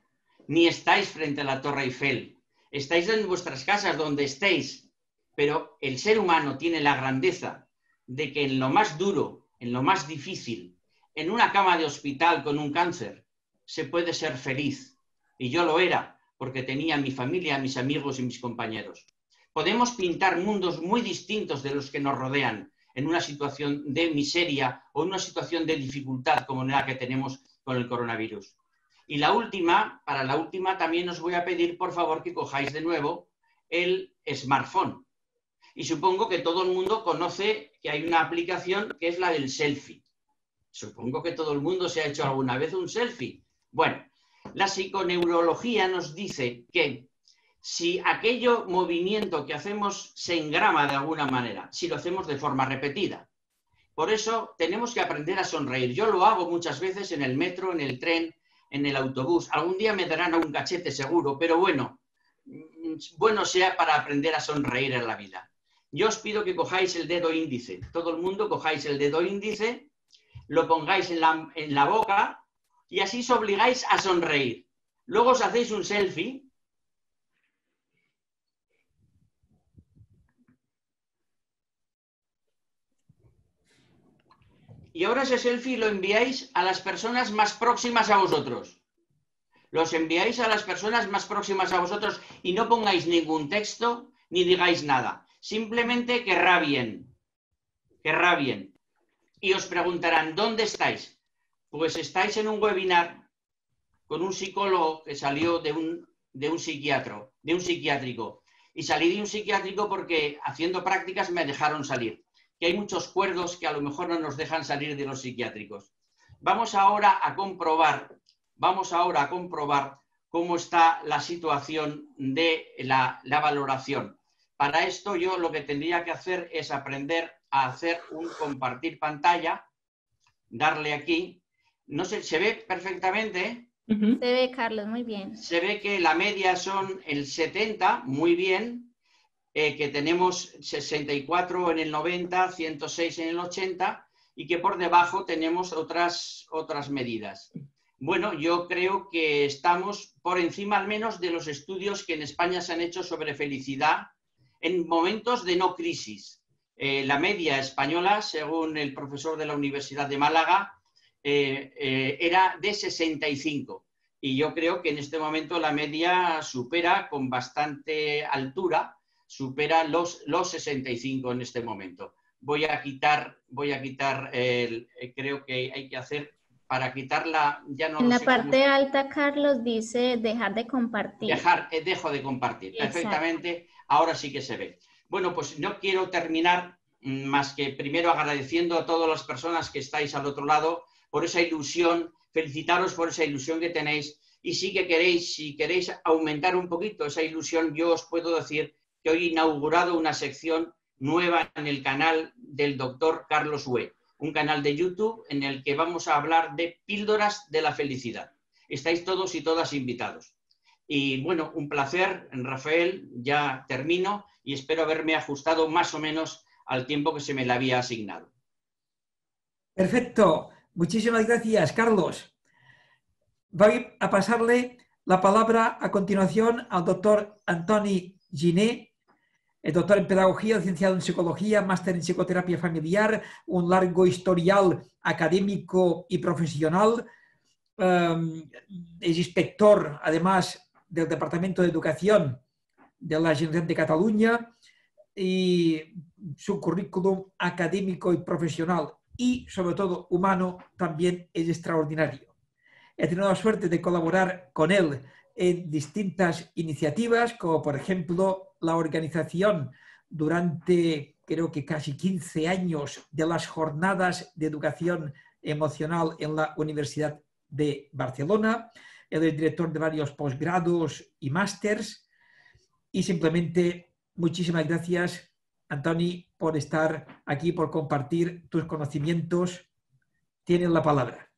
ni estáis frente a la Torre Eiffel. Estáis en vuestras casas donde estéis, pero el ser humano tiene la grandeza de que en lo más duro, en lo más difícil, en una cama de hospital con un cáncer, se puede ser feliz. Y yo lo era, porque tenía mi familia, mis amigos y mis compañeros. Podemos pintar mundos muy distintos de los que nos rodean en una situación de miseria o en una situación de dificultad como la que tenemos con el coronavirus. Y para la última también os voy a pedir, por favor, que cojáis de nuevo el smartphone. Y supongo que todo el mundo conoce que hay una aplicación que es la del selfie. Supongo que todo el mundo se ha hecho alguna vez un selfie. Bueno, la psiconeurología nos dice que si aquello movimiento que hacemos se engrama de alguna manera, si lo hacemos de forma repetida. Por eso tenemos que aprender a sonreír. Yo lo hago muchas veces en el metro, en el tren, en el autobús. Algún día me darán un cachete seguro, pero bueno sea para aprender a sonreír en la vida. yo os pido que cojáis el dedo índice. Todo el mundo cojáis el dedo índice, lo pongáis en la boca y así os obligáis a sonreír. Luego os hacéis un selfie. Y ahora ese selfie lo enviáis a las personas más próximas a vosotros. Los enviáis a las personas más próximas a vosotros y no pongáis ningún texto ni digáis nada. Simplemente que rabien. Que rabien. Y os preguntarán, ¿dónde estáis? Pues estáis en un webinar con un psicólogo que salió de un psiquiátrico. Y salí de un psiquiátrico porque haciendo prácticas me dejaron salir. Que hay muchos cuerdos que a lo mejor no nos dejan salir de los psiquiátricos. Vamos ahora a comprobar cómo está la situación de la valoración. Para esto yo lo que tendría que hacer es aprender a hacer un compartir pantalla, darle aquí. No sé, ¿se ve perfectamente?
Se ve, Carlos, muy bien.
Se ve que la media son el 70, muy bien. Que tenemos 64 en el 90, 106 en el 80 y que por debajo tenemos otras medidas. Bueno, yo creo que estamos por encima al menos de los estudios que en España se han hecho sobre felicidad en momentos de no crisis. La media española, según el profesor de la Universidad de Málaga, era de 65 y yo creo que en este momento la media supera con bastante altura, supera los 65 en este momento. Voy a quitar creo que hay que hacer, para quitarla, ya no
en
lo
la
sé
parte alta, Carlos, dice dejar de compartir.
Dejo de compartir.
Exacto.
Perfectamente, ahora sí que se ve. Bueno, pues no quiero terminar más que primero agradeciendo a todas las personas que estáis al otro lado por esa ilusión, felicitaros por esa ilusión que tenéis y si queréis aumentar un poquito esa ilusión, yo os puedo decir que hoy he inaugurado una sección nueva en el canal del doctor Carlos Hue, un canal de YouTube en el que vamos a hablar de píldoras de la felicidad. Estáis todos y todas invitados. Y bueno, un placer, Rafael, ya termino y espero haberme ajustado más o menos al tiempo que se me le había asignado.
Perfecto. Muchísimas gracias, Carlos. Voy a pasarle la palabra a continuación al doctor Antoni Giner, el doctor en Pedagogía, licenciado en Psicología, máster en Psicoterapia Familiar, un largo historial académico y profesional. Es inspector, además, del Departamento de Educación de la Generalitat de Cataluña y su currículum académico y profesional y, sobre todo, humano, también es extraordinario. He tenido la suerte de colaborar con él en distintas iniciativas, como por ejemplo la organización durante creo que casi 15 años de las jornadas de educación emocional en la Universidad de Barcelona. Él es director de varios posgrados y másters y simplemente muchísimas gracias, Antoni, por estar aquí, por compartir tus conocimientos. Tienes la palabra.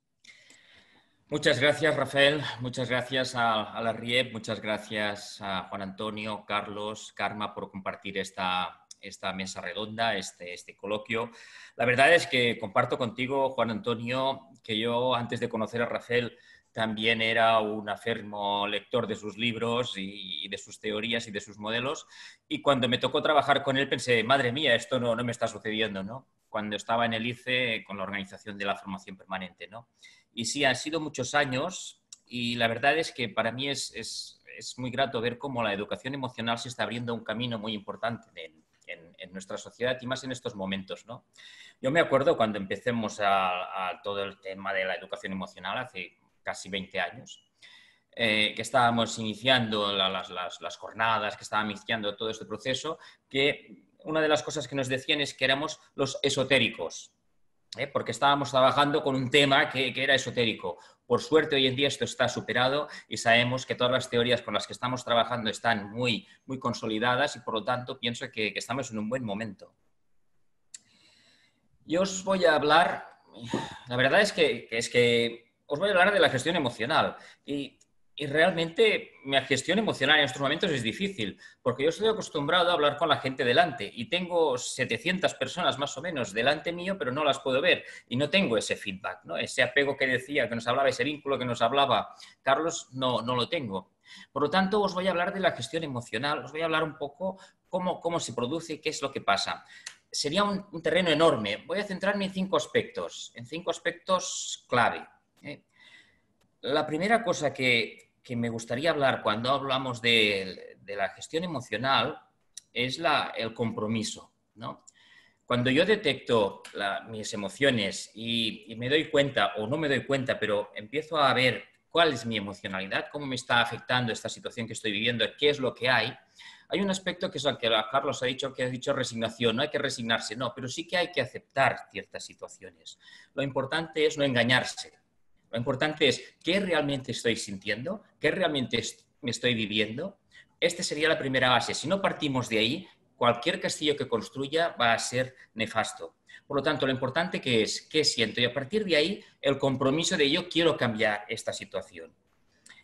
Muchas gracias, Rafael. Muchas gracias a la RIEP. Muchas gracias a Juan Antonio, Carlos, Karma por compartir esta mesa redonda, este coloquio. La verdad es que comparto contigo, Juan Antonio, que yo antes de conocer a Rafael también era un afermo lector de sus libros y de sus teorías y de sus modelos. Y cuando me tocó trabajar con él pensé, madre mía, esto no me está sucediendo, ¿no? Cuando estaba en el ICE con la organización de la formación permanente, ¿no? Y sí, han sido muchos años y la verdad es que para mí es muy grato ver cómo la educación emocional se está abriendo un camino muy importante en nuestra sociedad y más en estos momentos, ¿no? Yo me acuerdo cuando empecemos a todo el tema de la educación emocional hace casi 20 años, que estábamos iniciando las jornadas, que estábamos iniciando todo este proceso, que una de las cosas que nos decían es que éramos los esotéricos, porque estábamos trabajando con un tema que era esotérico. Por suerte, hoy en día esto está superado y sabemos que todas las teorías con las que estamos trabajando están muy, muy consolidadas y, por lo tanto, pienso que estamos en un buen momento. Yo os voy a hablar, la verdad es que os voy a hablar de la gestión emocional y Y realmente mi gestión emocional en estos momentos es difícil, porque yo estoy acostumbrado a hablar con la gente delante y tengo 700 personas más o menos delante mío, pero no las puedo ver y no tengo ese feedback, ¿no? Ese apego que decía, que nos hablaba, ese vínculo que nos hablaba Carlos, no lo tengo. Por lo tanto, os voy a hablar de la gestión emocional, os voy a hablar un poco cómo se produce y qué es lo que pasa. Sería un terreno enorme. Voy a centrarme en 5 aspectos clave. La primera cosa que me gustaría hablar cuando hablamos de la gestión emocional es el compromiso, ¿no? Cuando yo detecto mis emociones y me doy cuenta, o no me doy cuenta, pero empiezo a ver cuál es mi emocionalidad, cómo me está afectando esta situación que estoy viviendo, qué es lo que hay un aspecto que es lo que Carlos ha dicho resignación, no hay que resignarse, no, pero sí que hay que aceptar ciertas situaciones. Lo importante es no engañarse. Lo importante es qué realmente estoy sintiendo, qué realmente me estoy viviendo. Esta sería la primera base. Si no partimos de ahí, cualquier castillo que construya va a ser nefasto. Por lo tanto, lo importante que es qué siento y a partir de ahí el compromiso de yo quiero cambiar esta situación.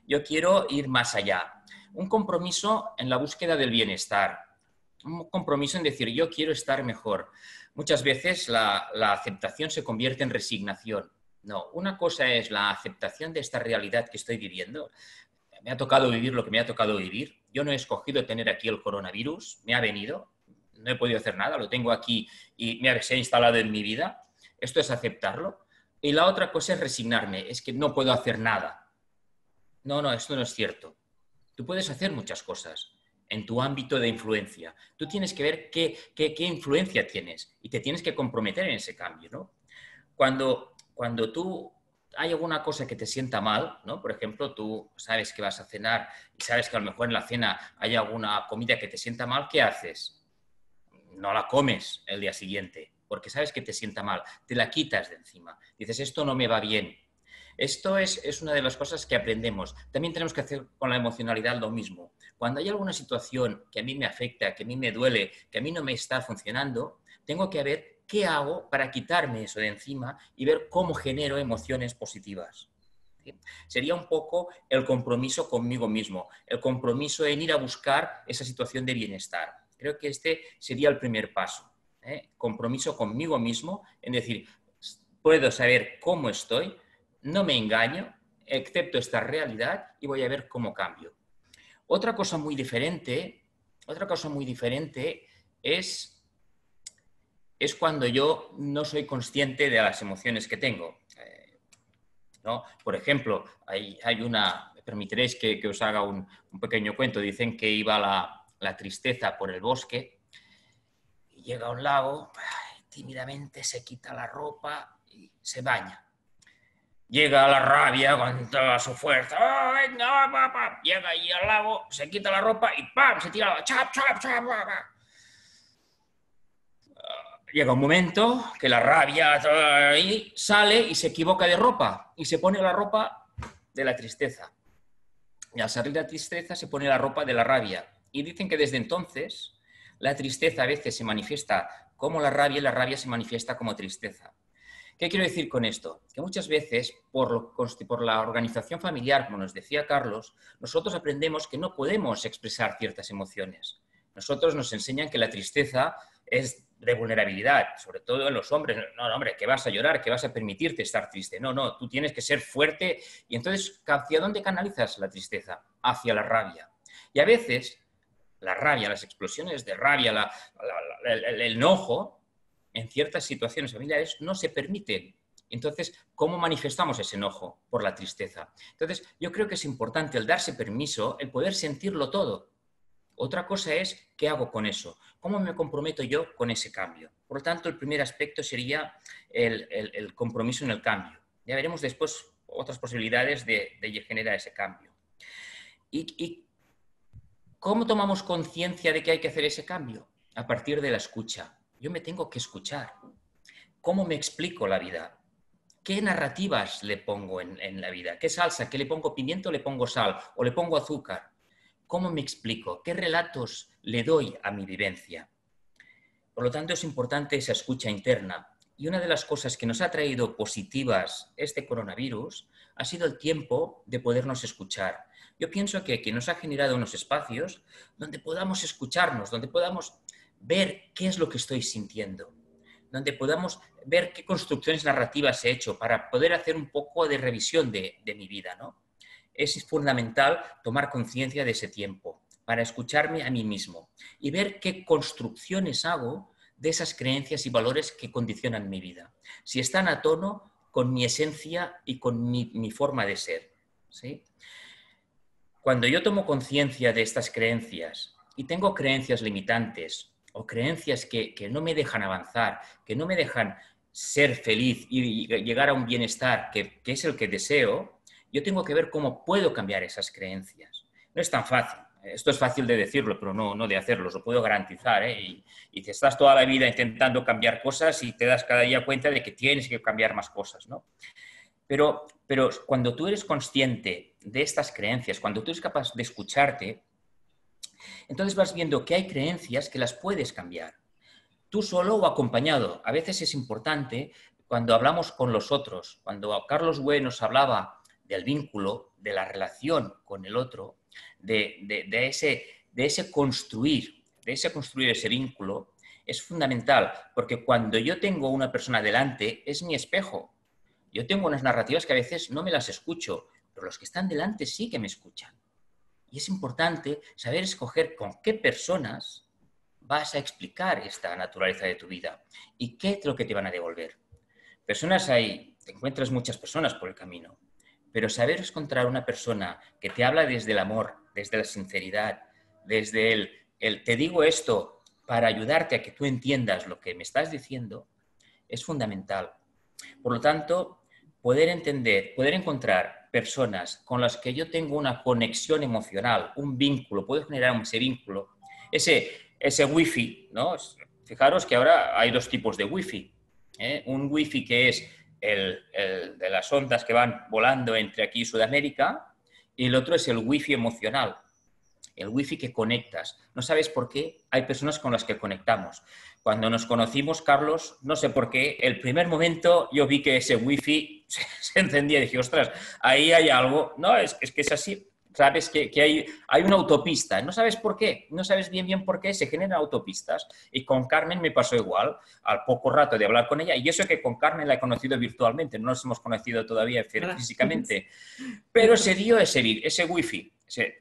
Yo quiero ir más allá. Un compromiso en la búsqueda del bienestar. Un compromiso en decir yo quiero estar mejor. Muchas veces la aceptación se convierte en resignación. No, una cosa es la aceptación de esta realidad que estoy viviendo. Me ha tocado vivir lo que me ha tocado vivir. Yo no he escogido tener aquí el coronavirus. Me ha venido. No he podido hacer nada. Lo tengo aquí y se ha instalado en mi vida. Esto es aceptarlo. Y la otra cosa es resignarme. Es que no puedo hacer nada. No, esto no es cierto. Tú puedes hacer muchas cosas en tu ámbito de influencia. Tú tienes que ver qué influencia tienes y te tienes que comprometer en ese cambio, ¿no? Cuando hay alguna cosa que te sienta mal, ¿no? Por ejemplo, tú sabes que vas a cenar y sabes que a lo mejor en la cena hay alguna comida que te sienta mal, ¿qué haces? No la comes el día siguiente porque sabes que te sienta mal. Te la quitas de encima. Dices, esto no me va bien. Esto es una de las cosas que aprendemos. También tenemos que hacer con la emocionalidad lo mismo. Cuando hay alguna situación que a mí me afecta, que a mí me duele, que a mí no me está funcionando, tengo que ver qué hago para quitarme eso de encima y ver cómo genero emociones positivas. ¿Sí? Sería un poco el compromiso conmigo mismo, el compromiso en ir a buscar esa situación de bienestar. Creo que este sería el primer paso. Compromiso conmigo mismo, en decir, puedo saber cómo estoy, no me engaño, acepto esta realidad y voy a ver cómo cambio. Otra cosa muy diferente es cuando yo no soy consciente de las emociones que tengo. ¿No? Por ejemplo, me permitiréis que os haga un pequeño cuento. Dicen que iba la tristeza por el bosque y llega a un lago, tímidamente se quita la ropa y se baña. Llega la rabia con toda su fuerza. ¡Ay, no, papá! Llega ahí al lago, se quita la ropa y ¡pam! Se tira al lago. ¡Chap, chap, chap! Llega un momento que la rabia ahí sale y se equivoca de ropa y se pone la ropa de la tristeza. Y al salir la tristeza se pone la ropa de la rabia. Y dicen que desde entonces la tristeza a veces se manifiesta como la rabia y la rabia se manifiesta como tristeza. ¿Qué quiero decir con esto? Que muchas veces, por la organización familiar, como nos decía Carlos, nosotros aprendemos que no podemos expresar ciertas emociones. Nosotros nos enseñan que la tristeza es de vulnerabilidad, sobre todo en los hombres. No, hombre, que vas a llorar, que vas a permitirte estar triste. No, tú tienes que ser fuerte. Y entonces, ¿hacia dónde canalizas la tristeza? Hacia la rabia. Y a veces, la rabia, las explosiones de rabia, el enojo, en ciertas situaciones familiares no se permiten. Entonces, ¿cómo manifestamos ese enojo? Por la tristeza. Entonces, yo creo que es importante el darse permiso, el poder sentirlo todo. Otra cosa es, ¿qué hago con eso? ¿Cómo me comprometo yo con ese cambio? Por lo tanto, el primer aspecto sería el compromiso en el cambio. Ya veremos después otras posibilidades de generar ese cambio. ¿Y cómo tomamos conciencia de que hay que hacer ese cambio? A partir de la escucha. Yo me tengo que escuchar. ¿Cómo me explico la vida? ¿Qué narrativas le pongo en la vida? ¿Qué salsa? ¿Qué le pongo pimiento o le pongo sal? ¿O le pongo azúcar? ¿Cómo me explico? ¿Qué relatos le doy a mi vivencia? Por lo tanto, es importante esa escucha interna. Y una de las cosas que nos ha traído positivas este coronavirus ha sido el tiempo de podernos escuchar. Yo pienso que nos ha generado unos espacios donde podamos escucharnos, donde podamos ver qué es lo que estoy sintiendo, donde podamos ver qué construcciones narrativas he hecho para poder hacer un poco de revisión de mi vida, ¿no? Es fundamental tomar conciencia de ese tiempo para escucharme a mí mismo y ver qué construcciones hago de esas creencias y valores que condicionan mi vida. Si están a tono con mi esencia y con mi forma de ser, ¿sí? Cuando yo tomo conciencia de estas creencias y tengo creencias limitantes o creencias que no me dejan avanzar, que no me dejan ser feliz y llegar a un bienestar que es el que deseo, yo tengo que ver cómo puedo cambiar esas creencias. No es tan fácil. Esto es fácil de decirlo, pero no de hacerlo, os lo puedo garantizar, ¿eh? Y te estás toda la vida intentando cambiar cosas y te das cada día cuenta de que tienes que cambiar más cosas, ¿no? Pero cuando tú eres consciente de estas creencias, cuando tú eres capaz de escucharte, entonces vas viendo que hay creencias que las puedes cambiar. Tú solo o acompañado. A veces es importante cuando hablamos con los otros, cuando Carlos Güell nos hablaba del vínculo, de la relación con el otro, de ese construir ese vínculo, es fundamental, porque cuando yo tengo una persona delante, es mi espejo. Yo tengo unas narrativas que a veces no me las escucho, pero los que están delante sí que me escuchan. Y es importante saber escoger con qué personas vas a explicar esta naturaleza de tu vida y qué es lo que te van a devolver. Personas hay, te encuentras muchas personas por el camino, pero saber encontrar una persona que te habla desde el amor, desde la sinceridad, desde el te digo esto para ayudarte a que tú entiendas lo que me estás diciendo, es fundamental. Por lo tanto, poder encontrar personas con las que yo tengo una conexión emocional, un vínculo, puedo generar ese vínculo, ese wifi, ¿no? Fijaros que ahora hay dos tipos de wifi, ¿eh? Un wifi que es el de las ondas que van volando entre aquí y Sudamérica, y el otro es el wifi emocional, el wifi que conectas. No sabes por qué hay personas con las que conectamos. Cuando nos conocimos, Carlos, no sé por qué, el primer momento yo vi que ese wifi se encendía y dije, ostras, ahí hay algo. No, es que es así. Sabes que hay una autopista, no sabes por qué, no sabes bien por qué se generan autopistas. Y con Carmen me pasó igual, al poco rato de hablar con ella, y eso que con Carmen la he conocido virtualmente, no nos hemos conocido todavía físicamente, pero se dio ese wifi.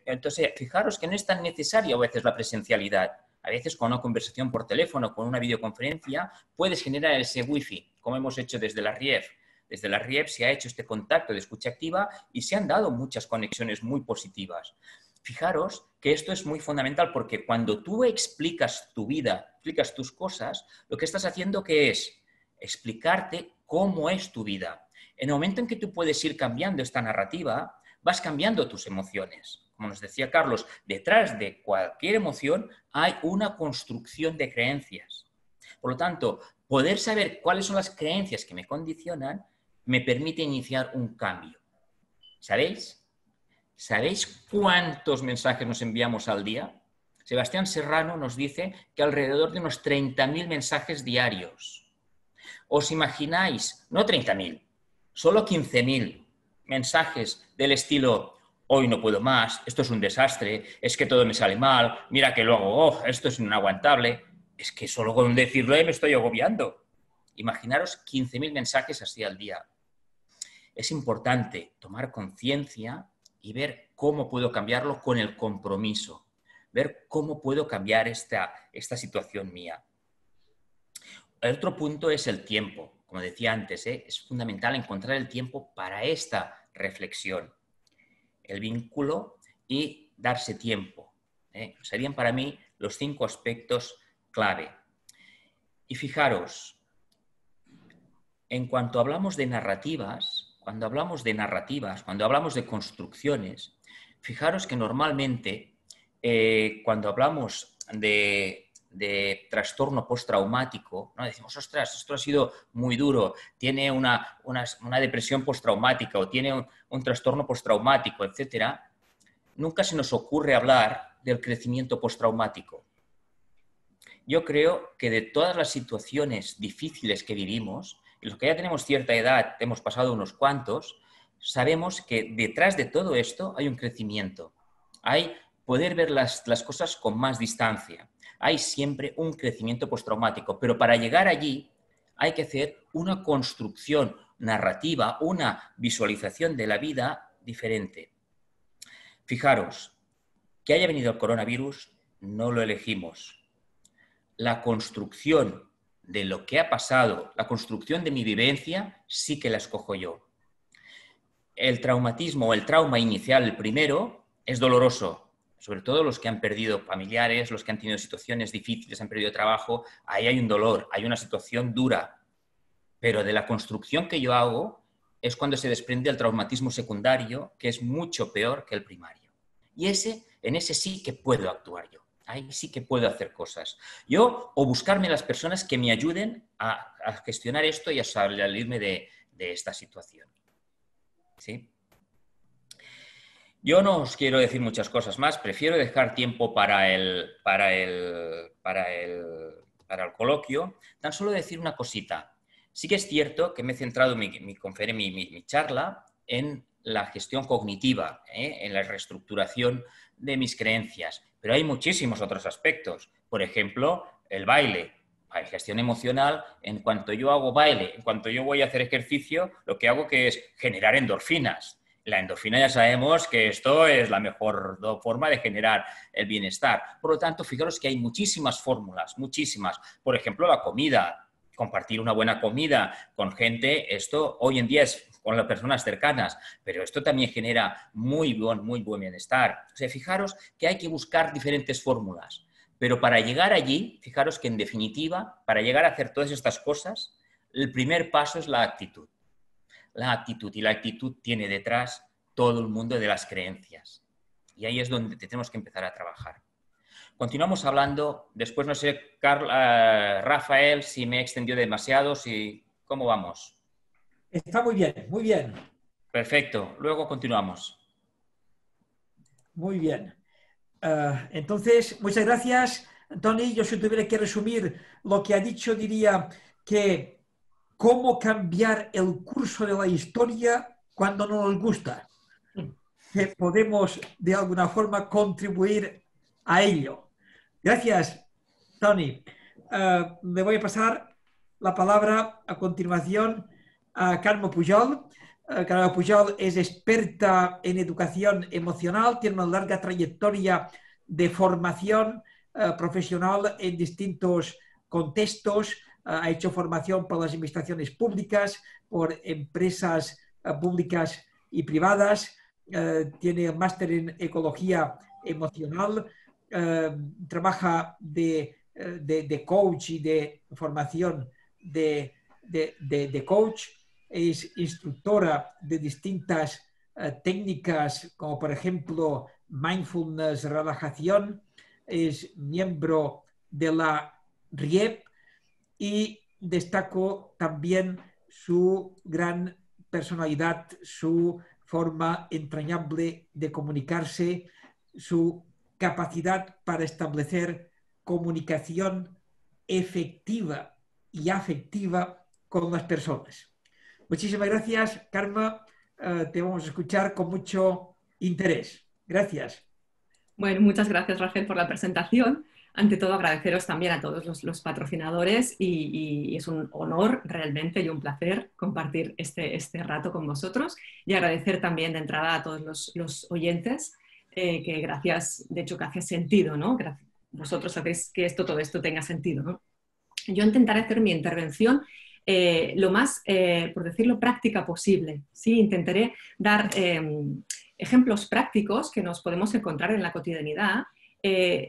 Entonces, fijaros que no es tan necesaria a veces la presencialidad. A veces con una conversación por teléfono, con una videoconferencia, puedes generar ese wifi, como hemos hecho desde la RIEF. Desde la RIEF se ha hecho este contacto de escucha activa y se han dado muchas conexiones muy positivas. Fijaros que esto es muy fundamental porque cuando tú explicas tu vida, explicas tus cosas, lo que estás haciendo que es explicarte cómo es tu vida. En el momento en que tú puedes ir cambiando esta narrativa, vas cambiando tus emociones. Como nos decía Carlos, detrás de cualquier emoción hay una construcción de creencias. Por lo tanto, poder saber cuáles son las creencias que me condicionan me permite iniciar un cambio. ¿Sabéis? ¿Sabéis cuántos mensajes nos enviamos al día? Sebastián Serrano nos dice que alrededor de unos 30.000 mensajes diarios. ¿Os imagináis? No 30.000, solo 15.000 mensajes del estilo hoy no puedo más, esto es un desastre, es que todo me sale mal, mira que lo hago, esto es inaguantable. Es que solo con decirlo me estoy agobiando. Imaginaros 15.000 mensajes así al día. Es importante tomar conciencia y ver cómo puedo cambiarlo con el compromiso. Ver cómo puedo cambiar esta situación mía. El otro punto es el tiempo. Como decía antes, es fundamental encontrar el tiempo para esta reflexión. El vínculo y darse tiempo. Serían para mí los 5 aspectos clave. Y fijaros, en cuanto hablamos de narrativas, cuando hablamos de construcciones, fijaros que normalmente cuando hablamos de trastorno postraumático, ¿no? Decimos, ostras, esto ha sido muy duro, tiene una depresión postraumática o tiene un trastorno postraumático, etc. Nunca se nos ocurre hablar del crecimiento postraumático. yo creo que de todas las situaciones difíciles que vivimos, y los que ya tenemos cierta edad, hemos pasado unos cuantos, sabemos que detrás de todo esto hay un crecimiento. Hay poder ver las cosas con más distancia. Hay siempre un crecimiento postraumático, pero para llegar allí hay que hacer una construcción narrativa, una visualización de la vida diferente. Fijaros, que haya venido el coronavirus no lo elegimos. La construcción de lo que ha pasado, la construcción de mi vivencia, sí que la escojo yo. El traumatismo o el trauma inicial, el primero, es doloroso. Sobre todo los que han perdido familiares, los que han tenido situaciones difíciles, han perdido trabajo, ahí hay un dolor, hay una situación dura. Pero de la construcción que yo hago es cuando se desprende el traumatismo secundario, que es mucho peor que el primario. Y en ese sí que puedo actuar yo. Ahí sí que puedo hacer cosas. Yo, o buscarme las personas que me ayuden a gestionar esto y a salirme de esta situación. ¿Sí? Yo no os quiero decir muchas cosas más, prefiero dejar tiempo para el coloquio. Tan solo decir una cosita. Sí que es cierto que me he centrado mi charla en la gestión cognitiva, en la reestructuración de mis creencias, pero hay muchísimos otros aspectos. Por ejemplo, el baile. Hay gestión emocional. En cuanto yo hago baile, en cuanto yo voy a hacer ejercicio, lo que hago que es generar endorfinas. La endorfina ya sabemos que esto es la mejor forma de generar el bienestar. Por lo tanto, fijaros que hay muchísimas fórmulas, muchísimas. Por ejemplo, la comida. Compartir una buena comida con gente, esto hoy en día es con las personas cercanas, pero esto también genera muy buen bienestar. O sea, fijaros que hay que buscar diferentes fórmulas. Pero para llegar allí, fijaros que en definitiva, para llegar a hacer todas estas cosas, el primer paso es la actitud. La actitud, y la actitud tiene detrás todo el mundo de las creencias. Y ahí es donde tenemos que empezar a trabajar. Continuamos hablando, después no sé, Rafael, si me he extendido demasiado, ¿cómo vamos?
Está muy bien, muy bien.
Perfecto, luego continuamos.
Muy bien. Entonces, muchas gracias, Tony. Yo si tuviera que resumir lo que ha dicho, diría que cómo cambiar el curso de la historia cuando no nos gusta. Que podemos de alguna forma contribuir a ello. Gracias, Tony. Le voy a pasar la palabra a continuación a Carme Pujol. Carme Pujol es experta en educación emocional, tiene una larga trayectoria de formación profesional en distintos contextos. Ha hecho formación por las administraciones públicas, por empresas públicas y privadas. Tiene un máster en ecología emocional. Trabaja de coach y de formación de coach. Es instructora de distintas técnicas, como por ejemplo mindfulness, relajación. Es miembro de la RIEP y destaco también su gran personalidad, su forma entrañable de comunicarse, su capacidad para establecer comunicación efectiva y afectiva con las personas. Muchísimas gracias, Carme. Te vamos a escuchar con mucho interés. Gracias.
Bueno, muchas gracias, Rafael, por la presentación. Ante todo, agradeceros también a todos los patrocinadores y es un honor realmente y un placer compartir este rato con vosotros y agradecer también de entrada a todos los oyentes que gracias, de hecho, que hace sentido, ¿no? Vosotros hacéis que todo esto tenga sentido, ¿no? Yo intentaré hacer mi intervención lo más, por decirlo, práctica posible, ¿sí? Intentaré dar ejemplos prácticos que nos podemos encontrar en la cotidianidad,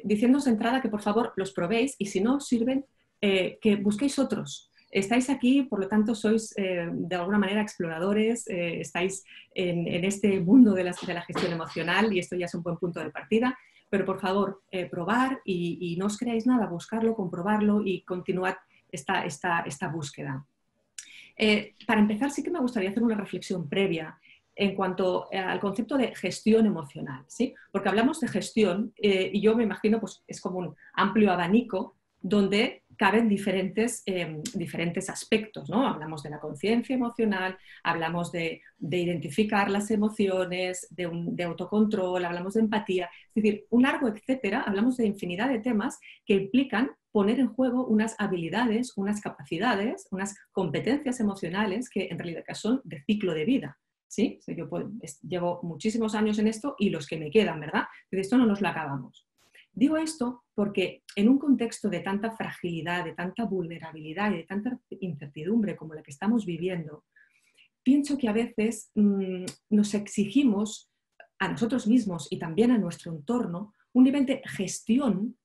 diciéndoos de entrada que por favor los probéis y si no os sirven, que busquéis otros. Estáis aquí, por lo tanto, sois de alguna manera exploradores, estáis en este mundo de la gestión emocional y esto ya es un buen punto de partida, pero por favor, probar y no os creáis nada, buscarlo, comprobarlo y continuad esta búsqueda. Para empezar, sí que me gustaría hacer una reflexión previa en cuanto al concepto de gestión emocional, ¿sí? Porque hablamos de gestión y yo me imagino pues es como un amplio abanico donde caben diferentes aspectos, ¿no? Hablamos de la conciencia emocional, hablamos de identificar las emociones, de autocontrol, hablamos de empatía, es decir, un largo etcétera, hablamos de infinidad de temas que implican poner en juego unas habilidades, unas capacidades, unas competencias emocionales que en realidad son de ciclo de vida, ¿sí? Yo llevo muchísimos años en esto y los que me quedan, ¿verdad? De esto no nos lo acabamos. Digo esto porque en un contexto de tanta fragilidad, de tanta vulnerabilidad y de tanta incertidumbre como la que estamos viviendo, pienso que a veces nos exigimos a nosotros mismos y también a nuestro entorno un nivel de gestión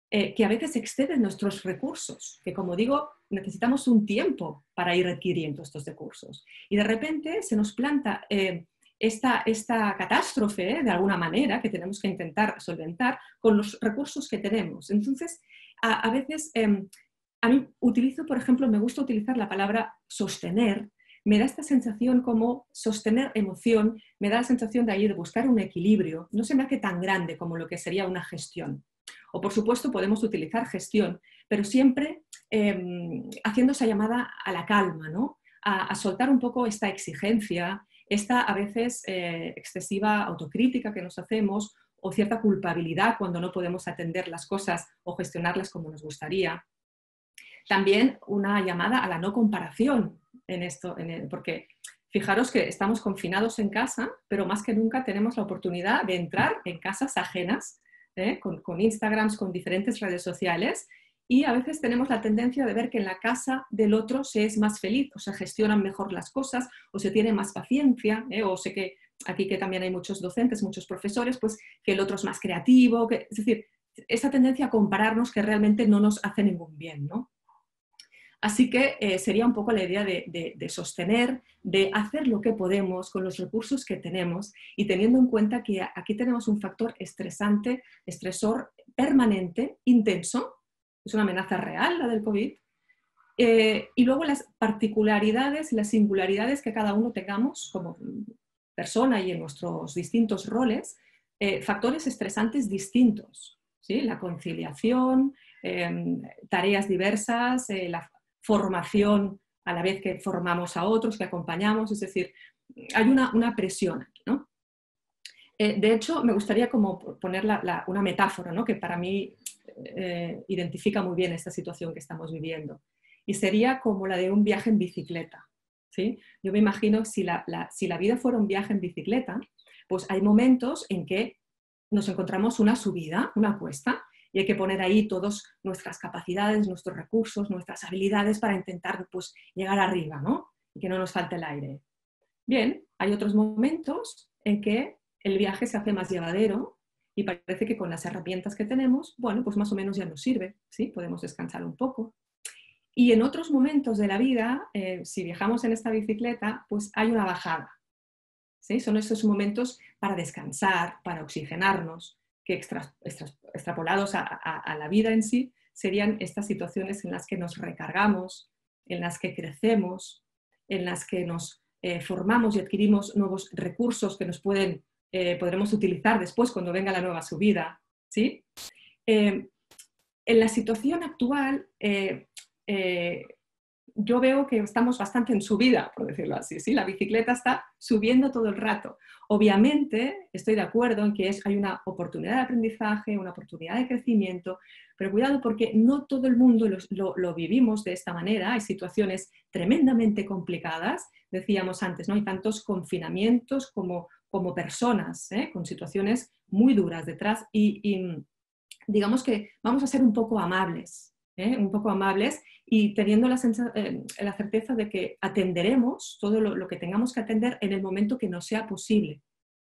que a veces excede nuestros recursos, que como digo, necesitamos un tiempo para ir adquiriendo estos recursos. Y de repente se nos planta esta catástrofe, de alguna manera, que tenemos que intentar solventar con los recursos que tenemos. Entonces, a veces, a mí utilizo, por ejemplo, me gusta utilizar la palabra sostener. Me da esta sensación como sostener emoción, me da la sensación de ahí de buscar un equilibrio. No se me hace tan grande como lo que sería una gestión. O, por supuesto, podemos utilizar gestión, pero siempre haciendo esa llamada a la calma, ¿no? A soltar un poco esta exigencia, esta a veces excesiva autocrítica que nos hacemos o cierta culpabilidad cuando no podemos atender las cosas o gestionarlas como nos gustaría. También una llamada a la no comparación en esto, porque fijaros que estamos confinados en casa, pero más que nunca tenemos la oportunidad de entrar en casas ajenas, con Instagrams, con diferentes redes sociales, y a veces tenemos la tendencia de ver que en la casa del otro se es más feliz, o se gestionan mejor las cosas, o se tiene más paciencia, o sé que aquí que también hay muchos docentes, muchos profesores, pues que el otro es más creativo, es decir, esa tendencia a compararnos que realmente no nos hace ningún bien, ¿no? Así que sería un poco la idea de sostener, de hacer lo que podemos con los recursos que tenemos y teniendo en cuenta que aquí tenemos un factor estresante, estresor permanente, intenso, es una amenaza real la del COVID, y luego las particularidades, las singularidades que cada uno tengamos como persona y en nuestros distintos roles, factores estresantes distintos, ¿sí? La conciliación, tareas diversas, la formación a la vez que formamos a otros, que acompañamos, es decir, hay una presión aquí, ¿no? De hecho, me gustaría como poner una metáfora, ¿no? Que para mí identifica muy bien esta situación que estamos viviendo. Y sería como la de un viaje en bicicleta, ¿sí? Yo me imagino si la vida fuera un viaje en bicicleta, pues hay momentos en que nos encontramos una subida, una cuesta, y hay que poner ahí todas nuestras capacidades, nuestros recursos, nuestras habilidades para intentar pues, llegar arriba, ¿no? Y que no nos falte el aire. Bien, hay otros momentos en que el viaje se hace más llevadero y parece que con las herramientas que tenemos, bueno, pues más o menos ya nos sirve, ¿sí? Podemos descansar un poco. Y en otros momentos de la vida, si viajamos en esta bicicleta, pues hay una bajada, ¿sí? Son esos momentos para descansar, para oxigenarnos, que extrapolados a la vida en sí, serían estas situaciones en las que nos recargamos, en las que crecemos, en las que nos formamos y adquirimos nuevos recursos que nos podremos utilizar después cuando venga la nueva subida, ¿sí? En la situación actual, yo veo que estamos bastante en subida, por decirlo así, ¿sí? La bicicleta está subiendo todo el rato. Obviamente, estoy de acuerdo en que hay una oportunidad de aprendizaje, una oportunidad de crecimiento, pero cuidado porque no todo el mundo lo vivimos de esta manera. Hay situaciones tremendamente complicadas, decíamos antes, ¿no? Hay tantos confinamientos como personas, con situaciones muy duras detrás y digamos que vamos a ser un poco amables, y teniendo la certeza de que atenderemos todo lo que tengamos que atender en el momento que nos sea posible.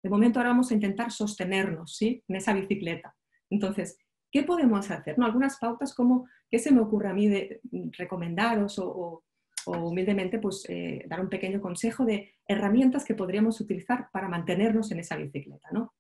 De momento ahora vamos a intentar sostenernos, ¿sí? En esa bicicleta. Entonces, ¿qué podemos hacer? ¿No? Algunas pautas como, ¿qué se me ocurre a mí de recomendaros o humildemente pues, dar un pequeño consejo de herramientas que podríamos utilizar para mantenernos en esa bicicleta, ¿no?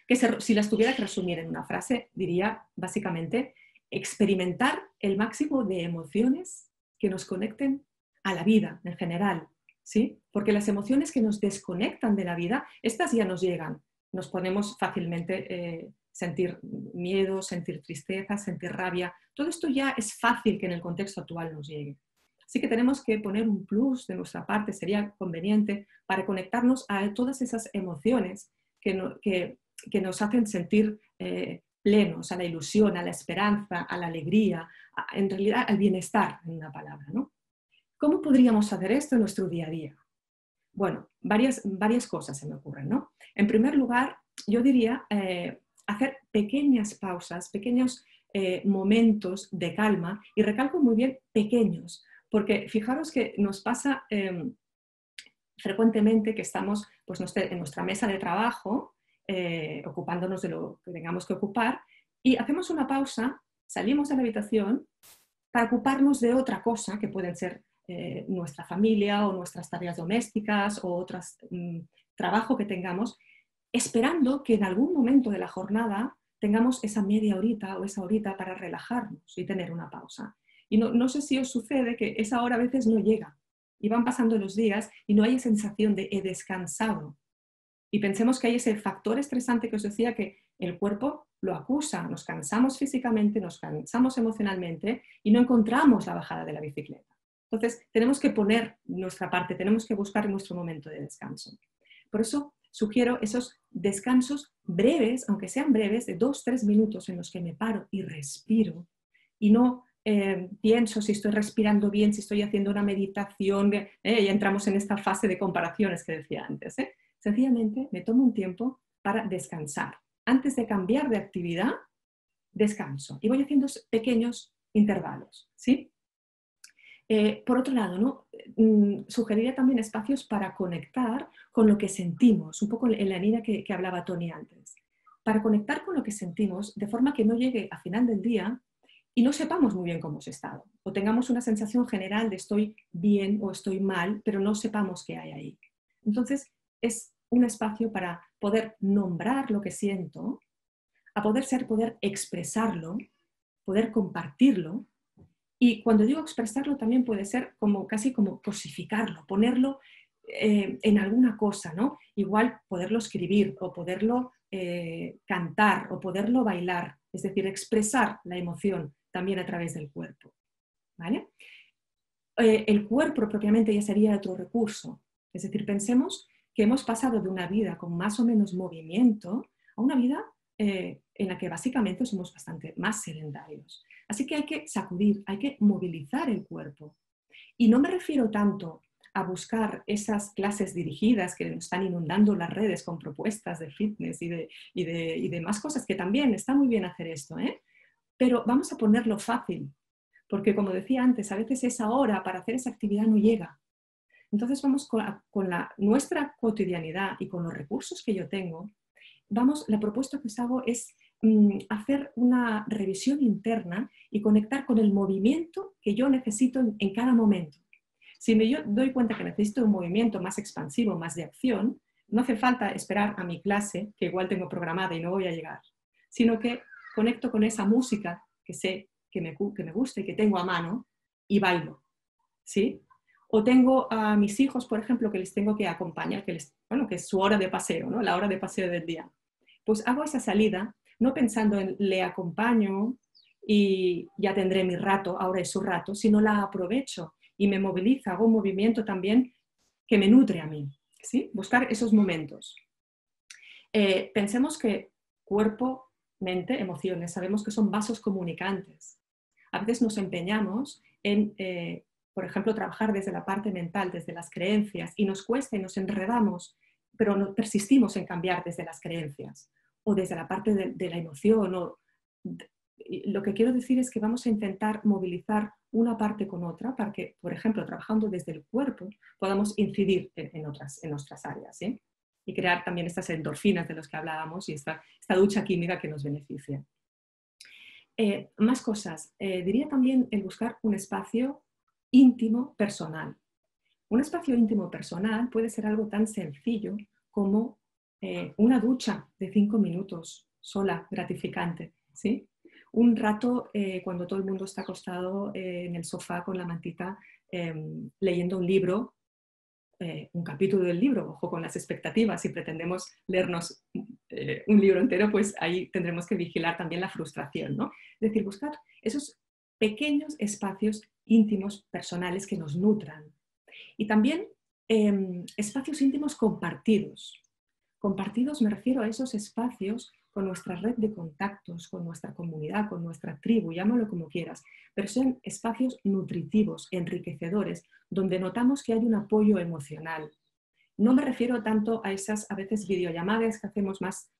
Que si las tuviera que resumir en una frase, diría básicamente experimentar el máximo de emociones que nos conecten a la vida en general, ¿sí? Porque las emociones que nos desconectan de la vida, estas ya nos llegan, nos ponemos fácilmente sentir miedo, sentir tristeza, sentir rabia. Todo esto ya es fácil que en el contexto actual nos llegue. Así que tenemos que poner un plus de nuestra parte, sería conveniente, para conectarnos a todas esas emociones que nos hacen sentir plenos, a la ilusión, a la esperanza, a la alegría, en realidad al bienestar, en una palabra, ¿no? ¿Cómo podríamos hacer esto en nuestro día a día? Bueno, varias cosas se me ocurren, ¿no? En primer lugar, yo diría hacer pequeñas pausas, pequeños momentos de calma, y recalco muy bien pequeños, porque fijaros que nos pasa frecuentemente que estamos pues, en nuestra mesa de trabajo, ocupándonos de lo que tengamos que ocupar, y hacemos una pausa, salimos de la habitación para ocuparnos de otra cosa, que pueden ser nuestra familia o nuestras tareas domésticas o otro trabajo que tengamos, esperando que en algún momento de la jornada tengamos esa media horita o esa horita para relajarnos y tener una pausa. Y no sé si os sucede que esa hora a veces no llega y van pasando los días y no hay sensación de he descansado. Y pensemos que hay ese factor estresante que os decía, que el cuerpo lo acusa, nos cansamos físicamente, nos cansamos emocionalmente y no encontramos la bajada de la bicicleta. Entonces, tenemos que poner nuestra parte, tenemos que buscar nuestro momento de descanso. Por eso sugiero esos descansos breves, aunque sean breves, de 2-3 minutos en los que me paro y respiro y no pienso si estoy respirando bien, si estoy haciendo una meditación, ya entramos en esta fase de comparaciones que decía antes. Sencillamente me tomo un tiempo para descansar. Antes de cambiar de actividad, descanso y voy haciendo pequeños intervalos, ¿sí? Por otro lado, ¿no? Sugeriría también espacios para conectar con lo que sentimos, un poco en la línea que hablaba Tony antes. Para conectar con lo que sentimos de forma que no llegue a final del día y no sepamos muy bien cómo hemos estado, o tengamos una sensación general de estoy bien o estoy mal, pero no sepamos qué hay ahí. Entonces, es un espacio para poder nombrar lo que siento, a poder expresarlo, poder compartirlo. Y cuando digo expresarlo también puede ser casi como cosificarlo, ponerlo en alguna cosa, ¿no? Igual poderlo escribir o poderlo cantar o poderlo bailar, es decir, expresar la emoción también a través del cuerpo, ¿vale? El cuerpo propiamente ya sería otro recurso, es decir, pensemos que hemos pasado de una vida con más o menos movimiento a una vida en la que básicamente somos bastante más sedentarios. Así que hay que sacudir, hay que movilizar el cuerpo. Y no me refiero tanto a buscar esas clases dirigidas que nos están inundando las redes con propuestas de fitness y de más cosas, que también está muy bien hacer esto, pero vamos a ponerlo fácil, porque como decía antes, a veces esa hora para hacer esa actividad no llega. Entonces vamos con nuestra cotidianidad y con los recursos que yo tengo, la propuesta que os hago es hacer una revisión interna y conectar con el movimiento que yo necesito en cada momento. Si yo doy cuenta que necesito un movimiento más expansivo, más de acción, no hace falta esperar a mi clase, que igual tengo programada y no voy a llegar, sino que conecto con esa música que sé que me gusta y que tengo a mano y bailo, ¿sí? O tengo a mis hijos, por ejemplo, que les tengo que acompañar, que es su hora de paseo, ¿no? La hora de paseo del día. Pues hago esa salida, no pensando en le acompaño y ya tendré mi rato, ahora es su rato, sino la aprovecho y me moviliza, hago un movimiento también que me nutre a mí, ¿sí? Buscar esos momentos. Pensemos que cuerpo, mente, emociones, sabemos que son vasos comunicantes. A veces nos empeñamos en, por ejemplo, trabajar desde la parte mental, desde las creencias, y nos cuesta y nos enredamos, pero no persistimos en cambiar desde las creencias o desde la parte de la emoción. Lo que quiero decir es que vamos a intentar movilizar una parte con otra para que, por ejemplo, trabajando desde el cuerpo, podamos incidir en nuestras áreas, ¿sí? Y crear también estas endorfinas de las que hablábamos y esta ducha química que nos beneficia. Más cosas. Diría también el buscar un espacio íntimo personal. Un espacio íntimo personal puede ser algo tan sencillo como una ducha de 5 minutos sola, gratificante, ¿sí? Un rato cuando todo el mundo está acostado en el sofá con la mantita leyendo un libro un capítulo del libro, ojo con las expectativas, si pretendemos leernos un libro entero, pues ahí tendremos que vigilar también la frustración, ¿no? Es decir, buscar esos pequeños espacios íntimos, personales, que nos nutran. Y también espacios íntimos compartidos. Compartidos me refiero a esos espacios con nuestra red de contactos, con nuestra comunidad, con nuestra tribu, llámalo como quieras, pero son espacios nutritivos, enriquecedores, donde notamos que hay un apoyo emocional. No me refiero tanto a esas, a veces, videollamadas que hacemos más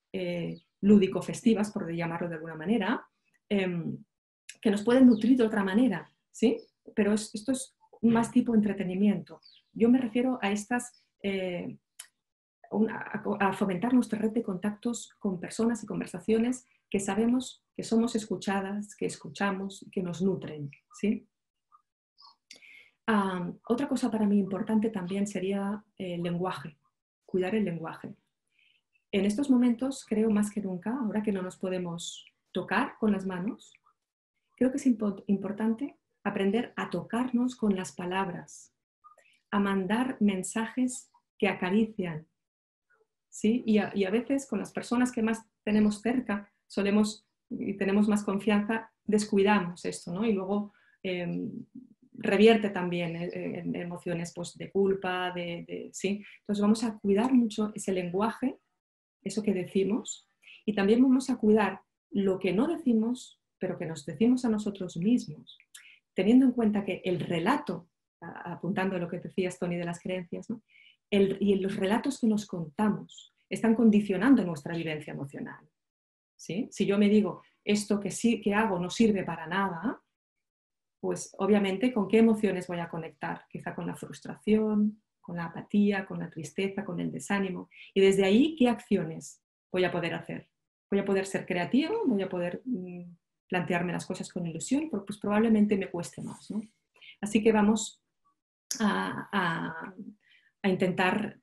lúdico-festivas, por llamarlo de alguna manera, que nos pueden nutrir de otra manera, ¿sí? Pero esto es más tipo entretenimiento. Yo me refiero a estas... a fomentar nuestra red de contactos con personas y conversaciones que sabemos que somos escuchadas, que escuchamos, que nos nutren, ¿sí? Otra cosa para mí importante también sería el lenguaje, cuidar el lenguaje. En estos momentos, creo más que nunca, ahora que no nos podemos tocar con las manos, creo que es importante aprender a tocarnos con las palabras, a mandar mensajes que acarician, ¿sí? Y a veces con las personas que más tenemos cerca solemos y tenemos más confianza, descuidamos esto, ¿no? Y luego revierte también en emociones, pues, de culpa, ¿sí? Entonces vamos a cuidar mucho ese lenguaje, eso que decimos, y también vamos a cuidar lo que no decimos, pero que nos decimos a nosotros mismos, teniendo en cuenta que el relato, apuntando a lo que decías, Tony, de las creencias, ¿no? Y los relatos que nos contamos están condicionando nuestra vivencia emocional, ¿sí? Si yo me digo, esto que hago no sirve para nada, pues obviamente, ¿con qué emociones voy a conectar? Quizá con la frustración, con la apatía, con la tristeza, con el desánimo. Y desde ahí, ¿qué acciones voy a poder hacer? ¿Voy a poder ser creativo? ¿Voy a poder plantearme las cosas con ilusión? Pues probablemente me cueste más, ¿no? Así que vamos a intentar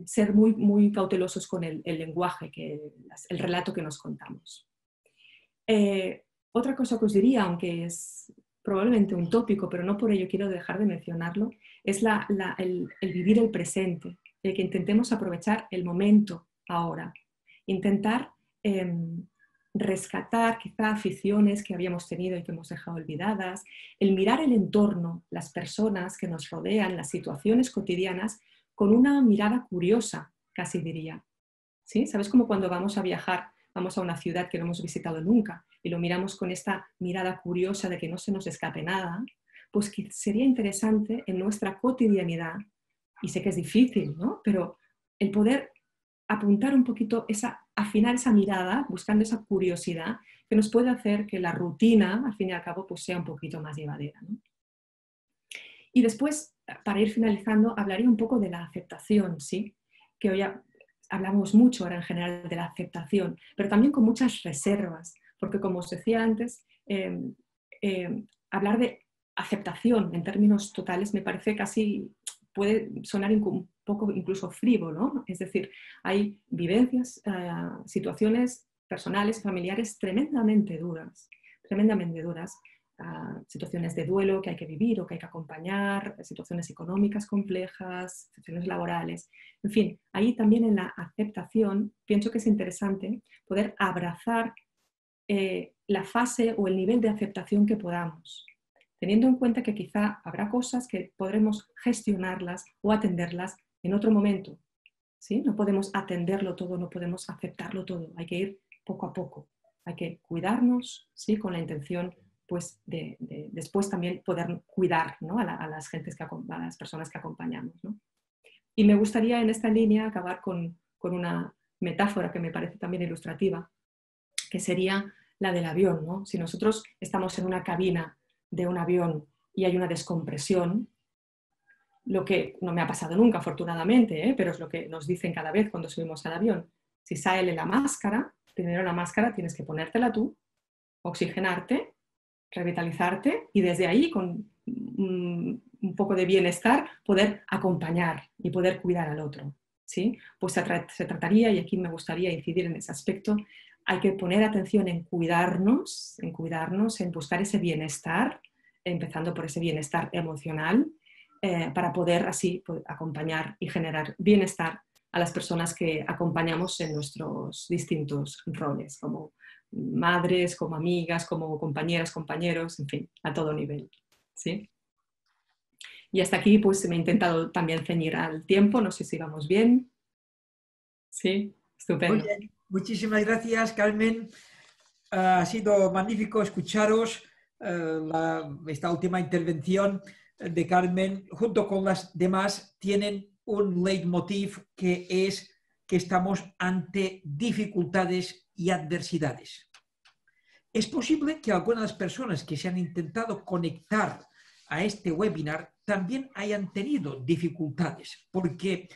ser muy, muy cautelosos con el lenguaje, el relato que nos contamos. Otra cosa que os diría, aunque es probablemente un tópico, pero no por ello quiero dejar de mencionarlo, es el vivir el presente, el que intentemos aprovechar el momento ahora, intentar rescatar quizá aficiones que habíamos tenido y que hemos dejado olvidadas, el mirar el entorno, las personas que nos rodean, las situaciones cotidianas, con una mirada curiosa, casi diría. ¿Sí? ¿Sabes? Como cuando vamos a viajar, vamos a una ciudad que no hemos visitado nunca y lo miramos con esta mirada curiosa de que no se nos escape nada, pues que sería interesante en nuestra cotidianidad, y sé que es difícil, ¿no? Pero el poder apuntar un poquito, afinar esa mirada, buscando esa curiosidad que nos puede hacer que la rutina, al fin y al cabo, pues sea un poquito más llevadera, ¿no? Y después, para ir finalizando, hablaría un poco de la aceptación, ¿sí? Que hoy hablamos mucho ahora en general de la aceptación, pero también con muchas reservas, porque como os decía antes, hablar de aceptación en términos totales me parece casi, puede sonar un poco incluso frívolo, ¿no? Es decir, hay vivencias, situaciones personales, familiares tremendamente duras, situaciones de duelo que hay que vivir o que hay que acompañar, situaciones económicas complejas, situaciones laborales. En fin, ahí también en la aceptación pienso que es interesante poder abrazar la fase o el nivel de aceptación que podamos, teniendo en cuenta que quizá habrá cosas que podremos gestionarlas o atenderlas en otro momento, ¿sí? No podemos atenderlo todo, no podemos aceptarlo todo, hay que ir poco a poco, hay que cuidarnos, ¿sí? Con la intención, pues, de después también poder cuidar, ¿no? a las personas que acompañamos, ¿no? Y me gustaría en esta línea acabar con una metáfora que me parece también ilustrativa, que sería la del avión, ¿no? Si nosotros estamos en una cabina de un avión y hay una descompresión, lo que no me ha pasado nunca, afortunadamente, pero es lo que nos dicen cada vez cuando subimos al avión. Si sale la máscara, primero la máscara tienes que ponértela tú, oxigenarte, revitalizarte y desde ahí, con un poco de bienestar, poder acompañar y poder cuidar al otro, ¿sí? Pues se trataría, y aquí me gustaría incidir en ese aspecto, hay que poner atención en cuidarnos, en buscar ese bienestar, empezando por ese bienestar emocional, para poder así acompañar y generar bienestar a las personas que acompañamos en nuestros distintos roles, como madres, como amigas, como compañeras, compañeros, en fin, a todo nivel. ¿Sí? Y hasta aquí pues me he intentado también ceñir al tiempo, no sé si vamos bien. Sí, estupendo.
Muy bien. Muchísimas gracias, Carmen. Ha sido magnífico escucharos esta última intervención de Carmen. Junto con las demás tienen un leitmotiv que es que estamos ante dificultades y adversidades. Es posible que algunas de las personas que se han intentado conectar a este webinar también hayan tenido dificultades, porque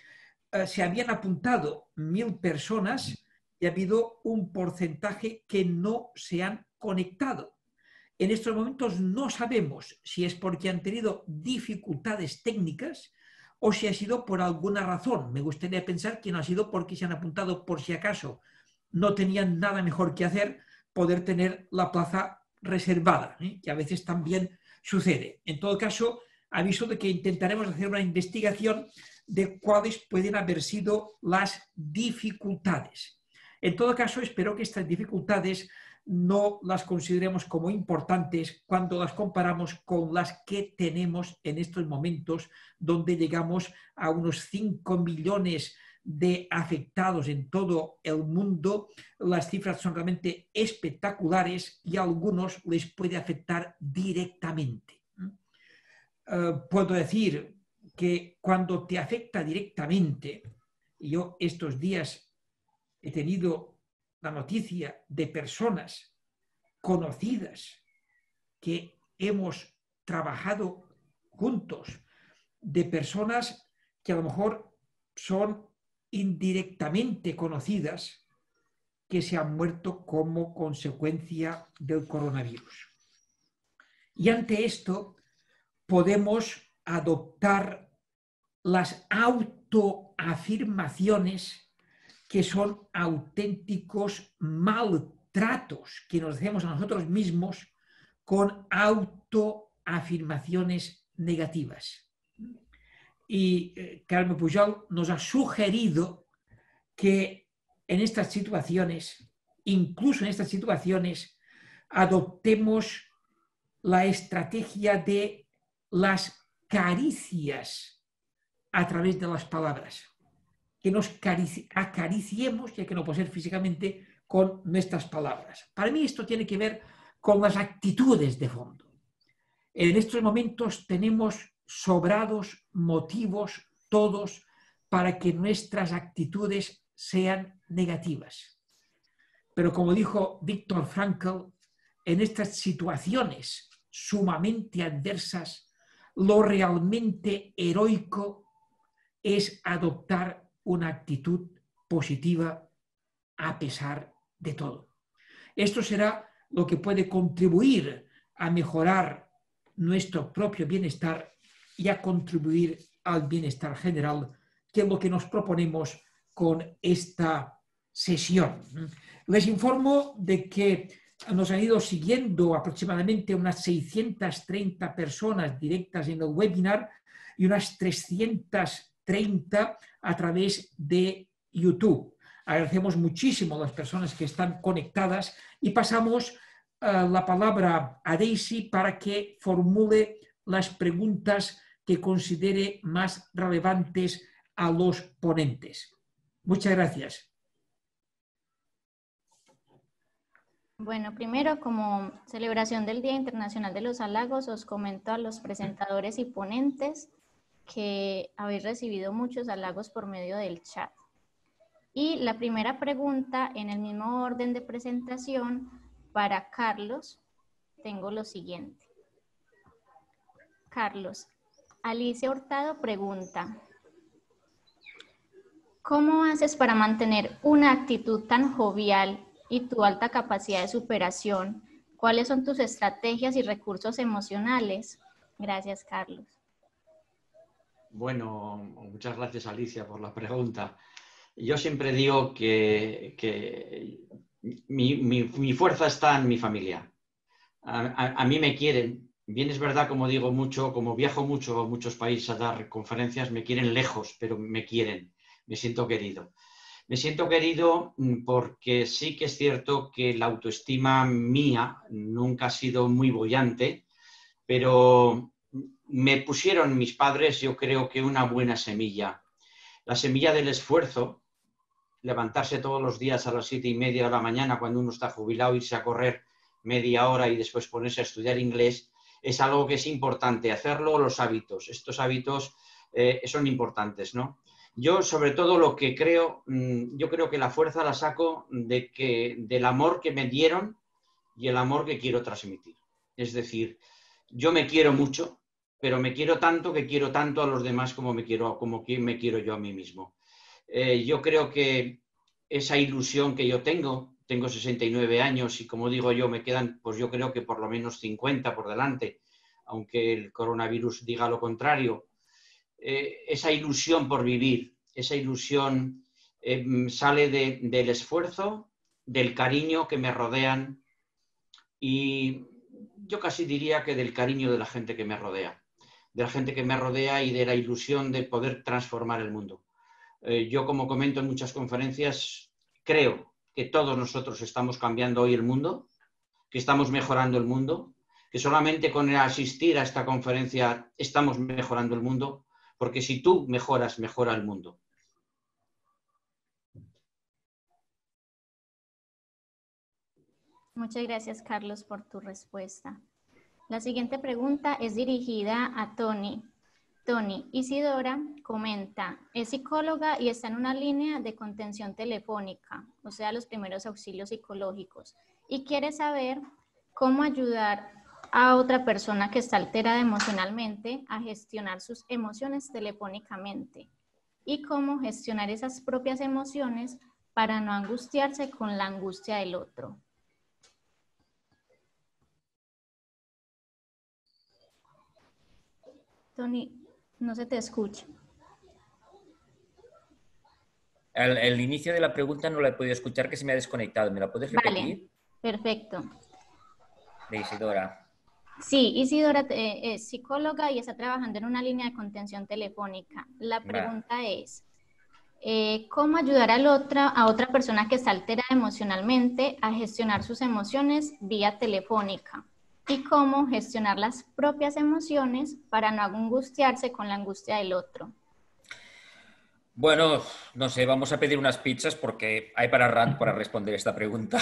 se habían apuntado 1000 personas y ha habido un porcentaje que no se han conectado. En estos momentos no sabemos si es porque han tenido dificultades técnicas o si ha sido por alguna razón. Me gustaría pensar que no ha sido porque se han apuntado por si acaso no tenían nada mejor que hacer, poder tener la plaza reservada, que a veces también sucede. En todo caso, aviso de que intentaremos hacer una investigación de cuáles pueden haber sido las dificultades. En todo caso, espero que estas dificultades no las consideremos como importantes cuando las comparamos con las que tenemos en estos momentos, donde llegamos a unos 5 millones de afectados en todo el mundo. Las cifras son realmente espectaculares y a algunos les puede afectar directamente. Puedo decir que cuando te afecta directamente, yo estos días he tenido la noticia de personas conocidas que hemos trabajado juntos, de personas que a lo mejor son indirectamente conocidas, que se han muerto como consecuencia del coronavirus. Y ante esto podemos adoptar las autoafirmaciones que son auténticos maltratos que nos hacemos a nosotros mismos con autoafirmaciones negativas. Y Carme Pujol nos ha sugerido que en estas situaciones, incluso en estas situaciones, adoptemos la estrategia de las caricias a través de las palabras. Que nos acariciemos, ya que no puede ser físicamente, con nuestras palabras. Para mí esto tiene que ver con las actitudes de fondo. En estos momentos tenemos sobrados motivos todos para que nuestras actitudes sean negativas. Pero como dijo Viktor Frankl, en estas situaciones sumamente adversas, lo realmente heroico es adoptar una actitud positiva a pesar de todo. Esto será lo que puede contribuir a mejorar nuestro propio bienestar y a contribuir al bienestar general, que es lo que nos proponemos con esta sesión. Les informo de que nos han ido siguiendo aproximadamente unas 630 personas directas en el webinar y unas 330 a través de YouTube. Agradecemos muchísimo a las personas que están conectadas y pasamos la palabra a Daisy para que formule las preguntas que considere más relevantes a los ponentes. Muchas gracias.
Bueno, primero, como celebración del Día Internacional de los Halagos, os comento a los presentadores y ponentes que habéis recibido muchos halagos por medio del chat. Y la primera pregunta, en el mismo orden de presentación, para Carlos, tengo lo siguiente. Carlos, Alicia Hurtado pregunta: ¿cómo haces para mantener una actitud tan jovial y tu alta capacidad de superación? ¿Cuáles son tus estrategias y recursos emocionales? Gracias, Carlos.
Bueno, muchas gracias, Alicia, por la pregunta. Yo siempre digo que mi fuerza está en mi familia. A mí me quieren, bien es verdad, como digo mucho, como viajo mucho a muchos países a dar conferencias, me quieren lejos, pero me quieren, me siento querido. Me siento querido porque sí que es cierto que la autoestima mía nunca ha sido muy boyante, pero me pusieron mis padres, yo creo que una buena semilla. La semilla del esfuerzo, levantarse todos los días a las 7:30 de la mañana cuando uno está jubilado, irse a correr media hora y después ponerse a estudiar inglés, es algo que es importante. Hacerlo, los hábitos. Estos hábitos son importantes, ¿no? Yo, sobre todo, lo que creo, yo creo que la fuerza la saco del amor que me dieron y el amor que quiero transmitir. Es decir, yo me quiero mucho, pero me quiero tanto que quiero tanto a los demás como me quiero yo a mí mismo. Yo creo que esa ilusión que yo tengo 69 años y como digo yo, me quedan, pues yo creo que por lo menos 50 por delante, aunque el coronavirus diga lo contrario. Esa ilusión por vivir, esa ilusión sale del esfuerzo, del cariño que me rodean y yo casi diría que del cariño de la gente que me rodea, de la gente que me rodea y de la ilusión de poder transformar el mundo. Yo, como comento en muchas conferencias, creo que todos nosotros estamos cambiando hoy el mundo, que estamos mejorando el mundo, que solamente con asistir a esta conferencia estamos mejorando el mundo, porque si tú mejoras, mejora el mundo.
Muchas gracias, Carlos, por tu respuesta. La siguiente pregunta es dirigida a Tony. Tony, Isidora comenta, es psicóloga y está en una línea de contención telefónica, o sea, los primeros auxilios psicológicos, y quiere saber cómo ayudar a otra persona que está alterada emocionalmente a gestionar sus emociones telefónicamente y cómo gestionar esas propias emociones para no angustiarse con la angustia del otro. Tony, no se te escucha.
El inicio de la pregunta no la he podido escuchar, que se me ha desconectado. ¿Me la puedes repetir?
Vale, perfecto.
De Isidora.
Sí, Isidora es psicóloga y está trabajando en una línea de contención telefónica. La pregunta es, ¿cómo ayudar a otra persona que está alterada emocionalmente a gestionar sus emociones vía telefónica? Y cómo gestionar las propias emociones para no angustiarse con la angustia del otro.
Bueno, no sé, vamos a pedir unas pizzas porque hay para responder esta pregunta.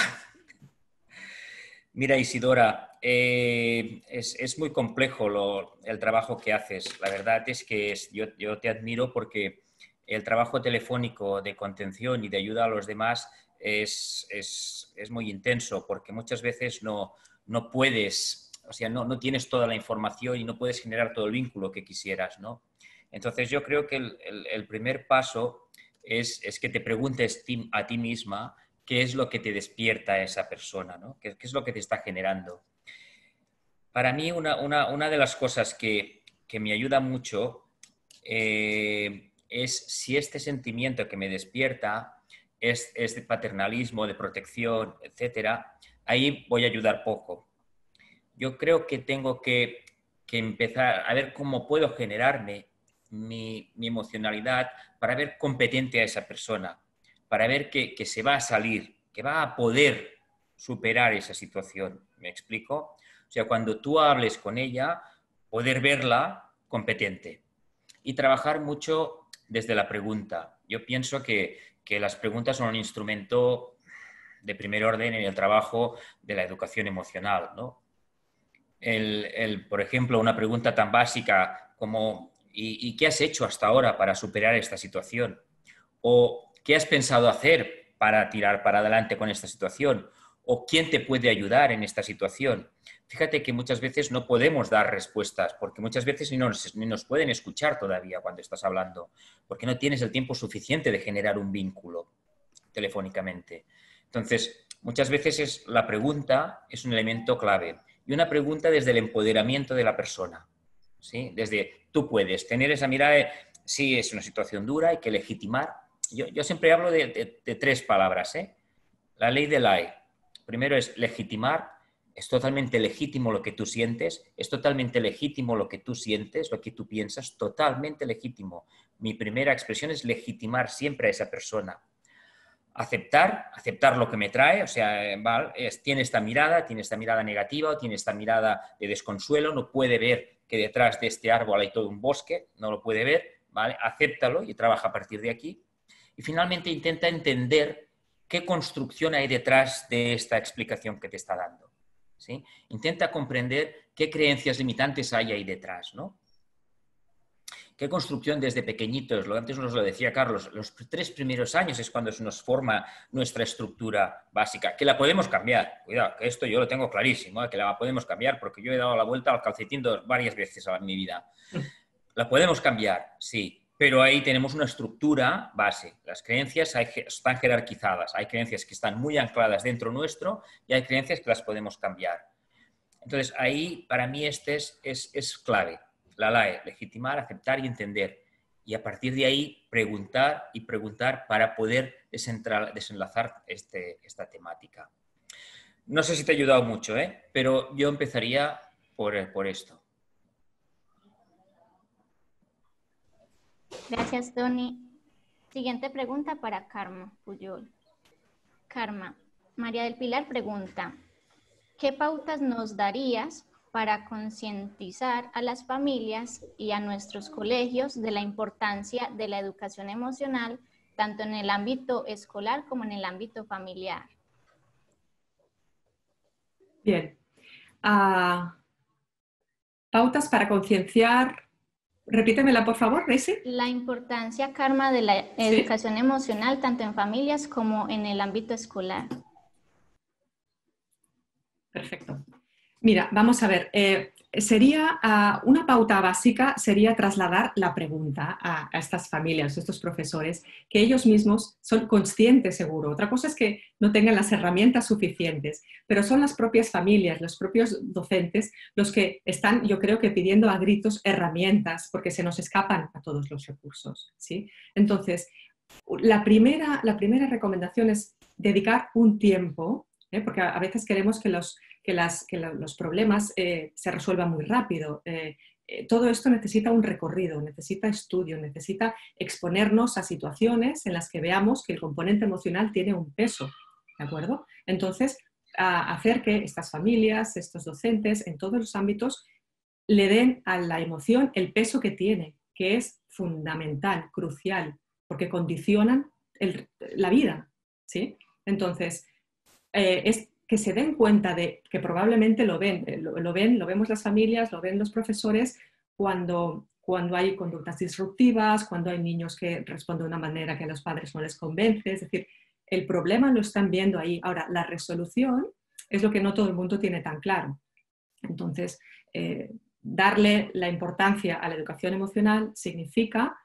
Mira, Isidora, es muy complejo el trabajo que haces. La verdad es que yo te admiro porque el trabajo telefónico de contención y de ayuda a los demás es muy intenso porque muchas veces no puedes, o sea, no tienes toda la información y no puedes generar todo el vínculo que quisieras, ¿no? Entonces yo creo que el primer paso es que te preguntes a ti misma qué es lo que te despierta a esa persona, ¿no? ¿Qué es lo que te está generando? Para mí una de las cosas que me ayuda mucho es si este sentimiento que me despierta es de paternalismo, de protección, etcétera, ahí voy a ayudar poco. Yo creo que tengo que empezar a ver cómo puedo generarme mi emocionalidad para ver competente a esa persona, para ver que se va a salir, que va a poder superar esa situación. ¿Me explico? O sea, cuando tú hables con ella, poder verla competente y trabajar mucho desde la pregunta. Yo pienso que las preguntas son un instrumento de primer orden en el trabajo de la educación emocional, ¿no? Por ejemplo, una pregunta tan básica como ¿y qué has hecho hasta ahora para superar esta situación? ¿O qué has pensado hacer para tirar para adelante con esta situación? ¿O quién te puede ayudar en esta situación? Fíjate que muchas veces no podemos dar respuestas, porque muchas veces ni nos pueden escuchar todavía cuando estás hablando, porque no tienes el tiempo suficiente de generar un vínculo telefónicamente. Entonces, muchas veces la pregunta es un elemento clave. Y una pregunta desde el empoderamiento de la persona, ¿sí? Desde tú puedes tener esa mirada de sí, es una situación dura, hay que legitimar. Yo siempre hablo de tres palabras, ¿eh? La ley del I. Primero es legitimar, es totalmente legítimo lo que tú sientes, es totalmente legítimo lo que tú sientes, lo que tú piensas, totalmente legítimo. Mi primera expresión es legitimar siempre a esa persona. Aceptar lo que me trae, o sea, ¿vale? Tiene esta mirada negativa o tiene esta mirada de desconsuelo, no puede ver que detrás de este árbol hay todo un bosque, no lo puede ver, ¿vale? Acéptalo y trabaja a partir de aquí. Y finalmente intenta entender qué construcción hay detrás de esta explicación que te está dando, ¿sí? Intenta comprender qué creencias limitantes hay ahí detrás, ¿no? ¿Qué construcción desde pequeñitos? Antes nos lo decía Carlos, los 3 primeros años es cuando se nos forma nuestra estructura básica, que la podemos cambiar. Cuidado, que esto yo lo tengo clarísimo, que la podemos cambiar porque yo he dado la vuelta al calcetín varias veces en mi vida. La podemos cambiar, sí, pero ahí tenemos una estructura base. Las creencias están jerarquizadas. Hay creencias que están muy ancladas dentro nuestro y hay creencias que las podemos cambiar. Entonces, ahí para mí es clave. La LAE, legitimar, aceptar y entender. Y a partir de ahí preguntar y preguntar para poder desenlazar esta temática. No sé si te ha ayudado mucho, pero yo empezaría por esto.
Gracias, Tony. Siguiente pregunta para Karma Puyol. Karma, María del Pilar pregunta, ¿qué pautas nos darías para concientizar a las familias y a nuestros colegios de la importancia de la educación emocional, tanto en el ámbito escolar como en el ámbito familiar?
Bien. Pautas para concienciar. Repítemela, por favor, Daisy.
La importancia, Karma, de la educación emocional, tanto en familias como en el ámbito escolar.
Perfecto. Mira, vamos a ver. Sería una pauta básica sería trasladar la pregunta a estas familias, a estos profesores, que ellos mismos son conscientes, seguro. Otra cosa es que no tengan las herramientas suficientes, pero son las propias familias, los propios docentes, los que están, yo creo que pidiendo a gritos herramientas, porque se nos escapan a todos los recursos, ¿sí? Entonces, la primera recomendación es dedicar un tiempo, porque a veces queremos que los problemas se resuelvan muy rápido. Todo esto necesita un recorrido, necesita estudio, necesita exponernos a situaciones en las que veamos que el componente emocional tiene un peso, ¿de acuerdo? Entonces, hacer que estas familias, estos docentes, en todos los ámbitos, le den a la emoción el peso que tiene, que es fundamental, crucial, porque condicionan la vida, ¿sí? Entonces, es que se den cuenta de que probablemente lo vemos las familias, lo ven los profesores cuando hay conductas disruptivas, cuando hay niños que responden de una manera que a los padres no les convence, es decir, el problema lo están viendo ahí. Ahora, la resolución es lo que no todo el mundo tiene tan claro. Entonces, darle la importancia a la educación emocional significa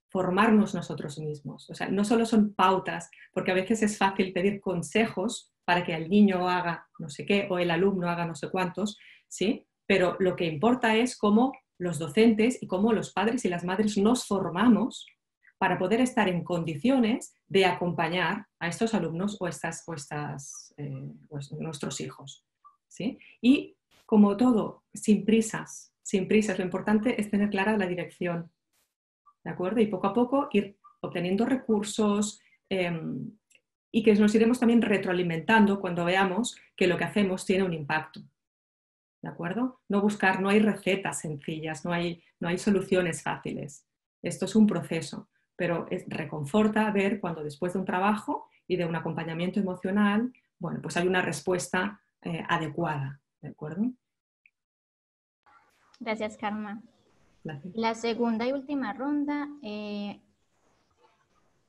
formarnos nosotros mismos. O sea, no solo son pautas, porque a veces es fácil pedir consejos para que el niño haga no sé qué o el alumno haga no sé cuántos, ¿sí? Pero lo que importa es cómo los docentes y cómo los padres y las madres nos formamos para poder estar en condiciones de acompañar a estos alumnos o nuestros hijos, ¿sí? Y como todo, sin prisas. Lo importante es tener clara la dirección, ¿de acuerdo? Y poco a poco ir obteniendo recursos y que nos iremos también retroalimentando cuando veamos que lo que hacemos tiene un impacto, ¿de acuerdo? No hay recetas sencillas, no hay soluciones fáciles. Esto es un proceso, pero reconforta ver cuando después de un trabajo y de un acompañamiento emocional, bueno, pues hay una respuesta adecuada, ¿de acuerdo?
Gracias, Karma.
Gracias.
La segunda y última ronda,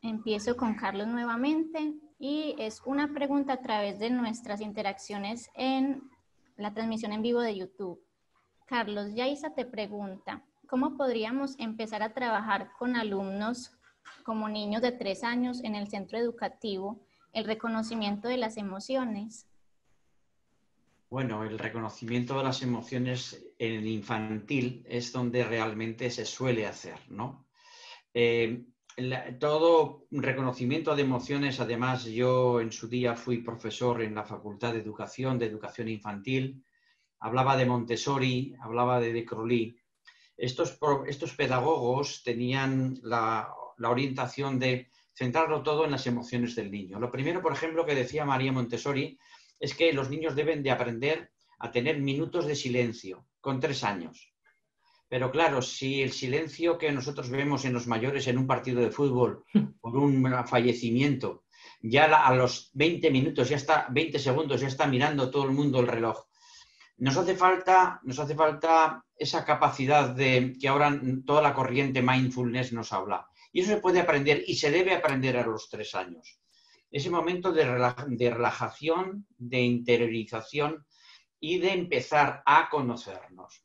empiezo con Carlos nuevamente y es una pregunta a través de nuestras interacciones en la transmisión en vivo de YouTube. Carlos, Yaisa te pregunta, ¿cómo podríamos empezar a trabajar con alumnos como niños de 3 años en el centro educativo el reconocimiento de las emociones?
Bueno, el reconocimiento de las emociones en el infantil es donde realmente se suele hacer, ¿no? todo reconocimiento de emociones, además yo en su día fui profesor en la Facultad de Educación Infantil, hablaba de Montessori, hablaba de Crowley. Estos pedagogos tenían la orientación de centrarlo todo en las emociones del niño. Lo primero, por ejemplo, que decía María Montessori es que los niños deben de aprender a tener minutos de silencio con 3 años. Pero claro, si el silencio que nosotros vemos en los mayores en un partido de fútbol por un fallecimiento, ya a los 20 minutos, 20 segundos, ya está mirando todo el mundo el reloj. Nos hace falta esa capacidad de que ahora toda la corriente mindfulness nos habla. Y eso se puede aprender y se debe aprender a los 3 años. Ese momento de relajación, de interiorización y de empezar a conocernos.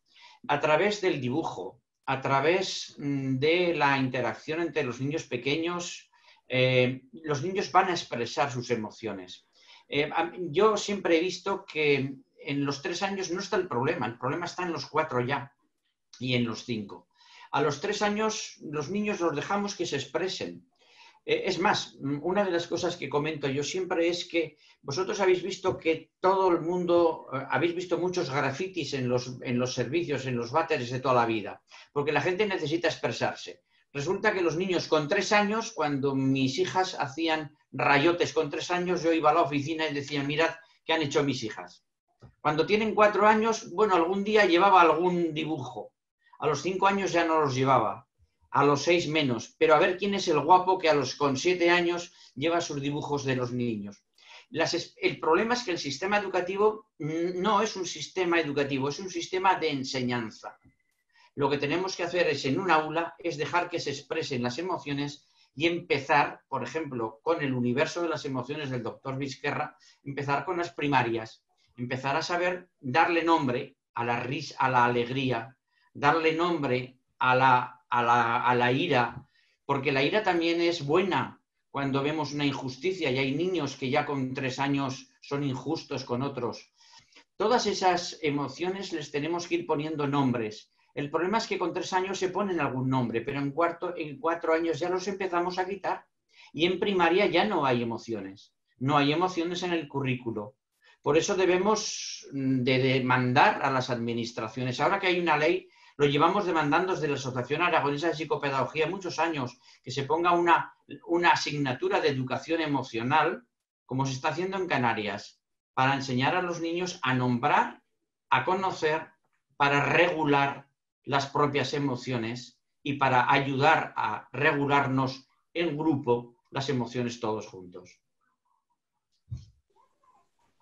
A través del dibujo, a través de la interacción entre los niños pequeños, los niños van a expresar sus emociones. Yo siempre he visto que en los 3 años no está el problema está en los 4 ya y en los 5. A los 3 años los niños los dejamos que se expresen. Es más, una de las cosas que comento yo siempre es que vosotros habéis visto que todo el mundo, habéis visto muchos grafitis en los servicios, en los váteres de toda la vida, porque la gente necesita expresarse. Resulta que los niños con 3 años, cuando mis hijas hacían rayotes con 3 años, yo iba a la oficina y decía, mirad qué han hecho mis hijas. Cuando tienen 4 años, bueno, algún día llevaba algún dibujo. A los 5 años ya no los llevaba. A los 6 menos, pero a ver quién es el guapo que con 7 años lleva sus dibujos de los niños. El problema es que el sistema educativo no es un sistema educativo, es un sistema de enseñanza. Lo que tenemos que hacer en un aula es dejar que se expresen las emociones y empezar, por ejemplo, con el universo de las emociones del doctor Vizquerra, empezar con las primarias, empezar a saber darle nombre a la risa, a la alegría, darle nombre a la ira, porque la ira también es buena cuando vemos una injusticia y hay niños que ya con 3 años son injustos con otros. Todas esas emociones les tenemos que ir poniendo nombres. El problema es que con 3 años se ponen algún nombre, pero en 4 años ya los empezamos a quitar. Y en primaria ya no hay emociones. No hay emociones en el currículo. Por eso debemos de demandar a las administraciones. Ahora que hay una ley, lo llevamos demandando desde la Asociación Aragonesa de Psicopedagogía muchos años, que se ponga una asignatura de educación emocional, como se está haciendo en Canarias, para enseñar a los niños a nombrar, a conocer, para regular las propias emociones y para ayudar a regularnos en grupo las emociones todos juntos.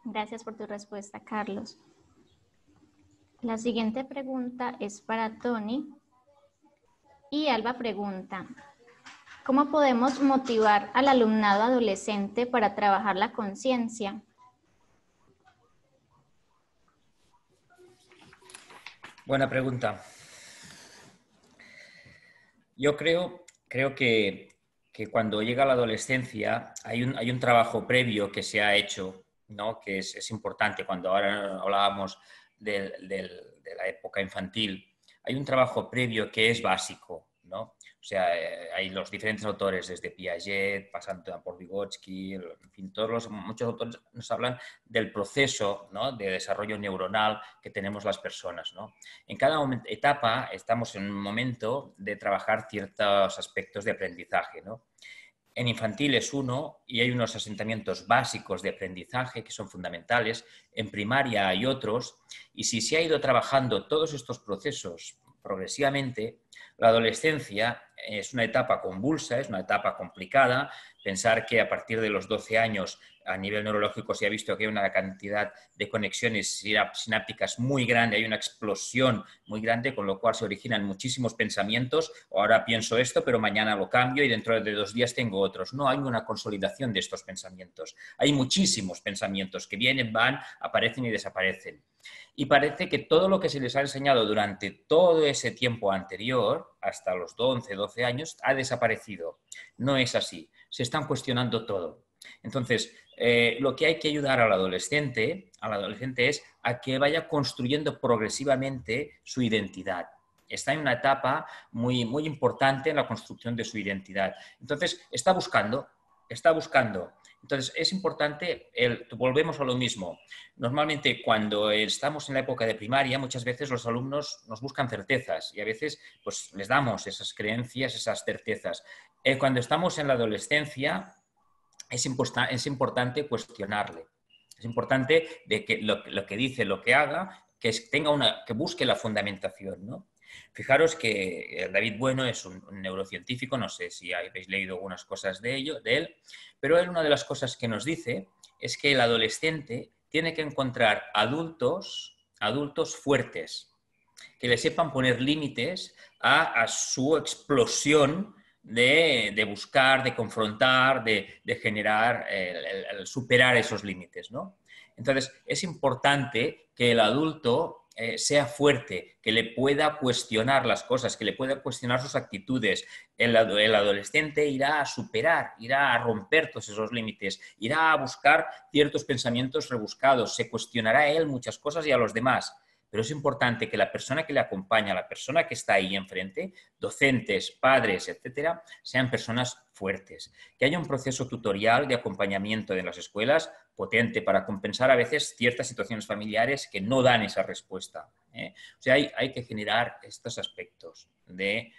Gracias por tu respuesta, Carlos. La siguiente pregunta es para Tony. Y Alba pregunta, ¿cómo podemos motivar al alumnado adolescente para trabajar la conciencia?
Buena pregunta. Yo creo que cuando llega la adolescencia hay un trabajo previo que se ha hecho, ¿no? Que es importante. Cuando ahora hablábamos de la época infantil, hay un trabajo previo que es básico, ¿no? O sea, hay los diferentes autores, desde Piaget, pasando por Vygotsky, en fin, muchos autores nos hablan del proceso, ¿no?, de desarrollo neuronal que tenemos las personas, ¿no? En cada etapa estamos en un momento de trabajar ciertos aspectos de aprendizaje, ¿no? En infantil es uno y hay unos asentamientos básicos de aprendizaje que son fundamentales. En primaria hay otros y si se ha ido trabajando todos estos procesos progresivamente, la adolescencia es una etapa convulsa, es una etapa complicada. Pensar que a partir de los 12 años a nivel neurológico se ha visto que hay una cantidad de conexiones sinápticas muy grande, hay una explosión muy grande, con lo cual se originan muchísimos pensamientos. Ahora pienso esto, pero mañana lo cambio y dentro de 2 días tengo otros. No hay una consolidación de estos pensamientos. Hay muchísimos pensamientos que vienen, van, aparecen y desaparecen. Y parece que todo lo que se les ha enseñado durante todo ese tiempo anterior, hasta los 11, 12 años, ha desaparecido. No es así. Se están cuestionando todo. Entonces, lo que hay que ayudar al adolescente es a que vaya construyendo progresivamente su identidad. está en una etapa muy, muy importante en la construcción de su identidad. Entonces, está buscando. Entonces, es importante, volvemos a lo mismo. Normalmente, cuando estamos en la época de primaria, muchas veces los alumnos nos buscan certezas y a veces pues, les damos esas creencias, esas certezas. Cuando estamos en la adolescencia, es importante cuestionarle. Es importante de que lo que dice, lo que haga, que busque la fundamentación, ¿no? Fijaros que David Bueno es un neurocientífico, no sé si habéis leído algunas cosas de él, pero él, una de las cosas que nos dice es que el adolescente tiene que encontrar adultos fuertes, que le sepan poner límites a su explosión de buscar, de confrontar, de generar, el superar esos límites, ¿no? Entonces, es importante que el adulto sea fuerte, que le pueda cuestionar las cosas, que le pueda cuestionar sus actitudes. El adolescente irá a superar, irá a romper todos esos límites, irá a buscar ciertos pensamientos rebuscados, se cuestionará a él muchas cosas y a los demás. Pero es importante que la persona que le acompaña, la persona que está ahí enfrente, docentes, padres, etcétera, sean personas fuertes. Que haya un proceso tutorial de acompañamiento en las escuelas potente para compensar a veces ciertas situaciones familiares que no dan esa respuesta. O sea, hay que generar estos aspectos de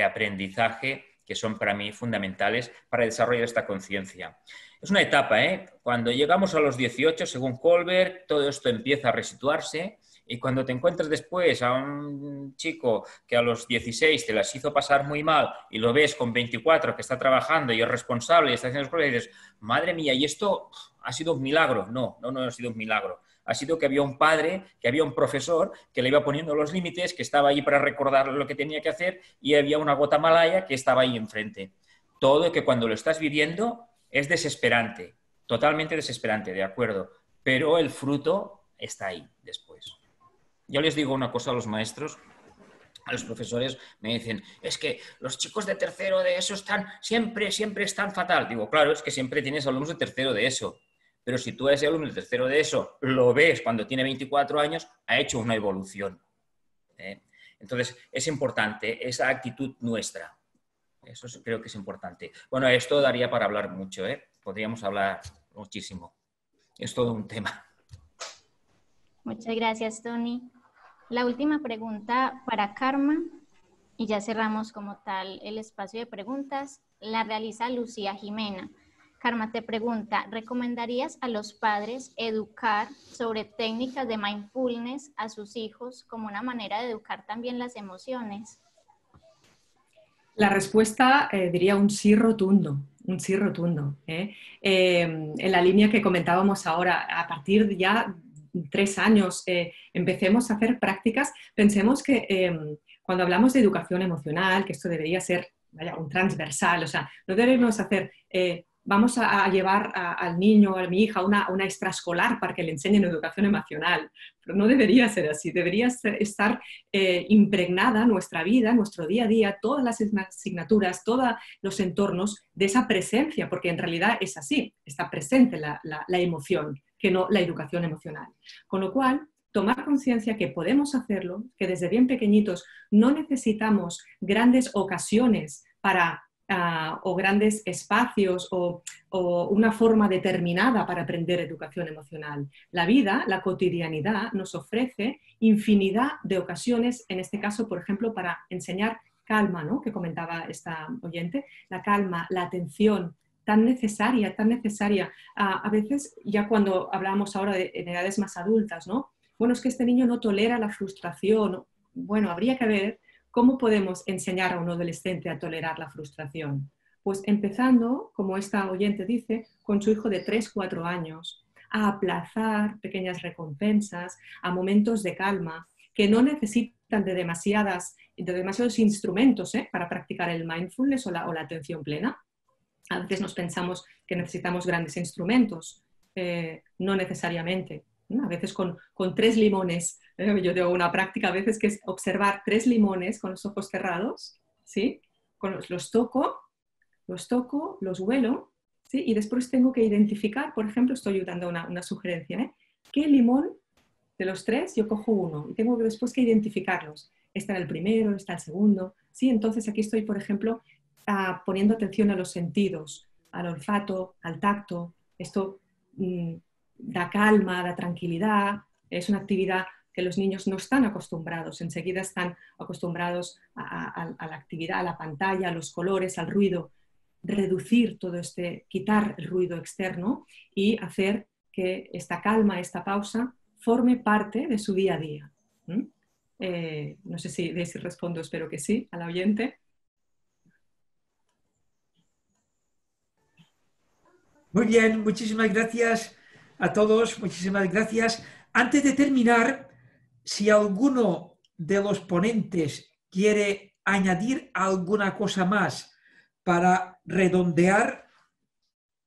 aprendizaje que son para mí fundamentales para desarrollar esta conciencia. Es una etapa, Cuando llegamos a los 18, según Kohlberg, todo esto empieza a resituarse. Y cuando te encuentras después a un chico que a los 16 te las hizo pasar muy mal y lo ves con 24 que está trabajando y es responsable y está haciendo las cosas y dices, madre mía, ¿y esto ha sido un milagro? No ha sido un milagro. Ha sido que había un padre, que había un profesor que le iba poniendo los límites, que estaba ahí para recordar lo que tenía que hacer y había una gota malaya que estaba ahí enfrente. Todo que cuando lo estás viviendo es desesperante, totalmente desesperante, de acuerdo, pero el fruto está ahí después. Yo les digo una cosa a los maestros, a los profesores, me dicen, es que los chicos de tercero de ESO siempre están fatal. Digo, claro, es que siempre tienes alumnos de tercero de ESO, pero si tú a ese alumno de tercero de ESO lo ves cuando tiene 24 años, ha hecho una evolución. Entonces, es importante esa actitud nuestra. Eso creo que es importante. Bueno, esto daría para hablar mucho, Podríamos hablar muchísimo. Es todo un tema.
Muchas gracias, Tony. La última pregunta para Karma, y ya cerramos como tal el espacio de preguntas, la realiza Lucía Jimena. Karma te pregunta, ¿recomendarías a los padres educar sobre técnicas de mindfulness a sus hijos como una manera de educar también las emociones?
La respuesta diría un sí rotundo, un sí rotundo. En la línea que comentábamos ahora, a partir de ya 3 años empecemos a hacer prácticas, pensemos que cuando hablamos de educación emocional, que esto debería ser un transversal, o sea, no debemos hacer, vamos a llevar al niño o a mi hija una extraescolar para que le enseñen educación emocional, pero no debería ser así, debería estar impregnada nuestra vida, nuestro día a día, todas las asignaturas, todos los entornos de esa presencia, porque en realidad es así, está presente la emoción, que no la educación emocional. Con lo cual, tomar conciencia que podemos hacerlo, que desde bien pequeñitos no necesitamos grandes ocasiones o grandes espacios o una forma determinada para aprender educación emocional. La vida, la cotidianidad, nos ofrece infinidad de ocasiones, en este caso, por ejemplo, para enseñar calma, ¿no?, que comentaba esta oyente, la calma, la atención, tan necesaria. A veces, ya cuando hablamos ahora en edades más adultas, ¿no? Bueno, es que este niño no tolera la frustración. Bueno, habría que ver cómo podemos enseñar a un adolescente a tolerar la frustración. Pues empezando, como esta oyente dice, con su hijo de 3-4 años, a aplazar pequeñas recompensas, a momentos de calma, que no necesitan de demasiados instrumentos para practicar el mindfulness o la atención plena. A veces nos pensamos que necesitamos grandes instrumentos, no necesariamente. A veces con 3 limones, yo tengo una práctica a veces que es observar 3 limones con los ojos cerrados, ¿sí? Los toco, los huelo, ¿sí? Y después tengo que identificar, por ejemplo, estoy dando una sugerencia, ¿qué limón de los 3 yo cojo uno? Y tengo después que identificarlos. está en el primero, está el segundo. Sí, entonces aquí estoy, por ejemplo, poniendo atención a los sentidos, al olfato, al tacto. Esto da calma, da tranquilidad. Es una actividad que los niños no están acostumbrados. Enseguida están acostumbrados a la actividad, a la pantalla, a los colores, al ruido. Reducir todo quitar el ruido externo y hacer que esta calma, esta pausa, forme parte de su día a día. No sé si respondo, espero que sí, al oyente.
Muy bien, muchísimas gracias a todos, muchísimas gracias. Antes de terminar, si alguno de los ponentes quiere añadir alguna cosa más para redondear,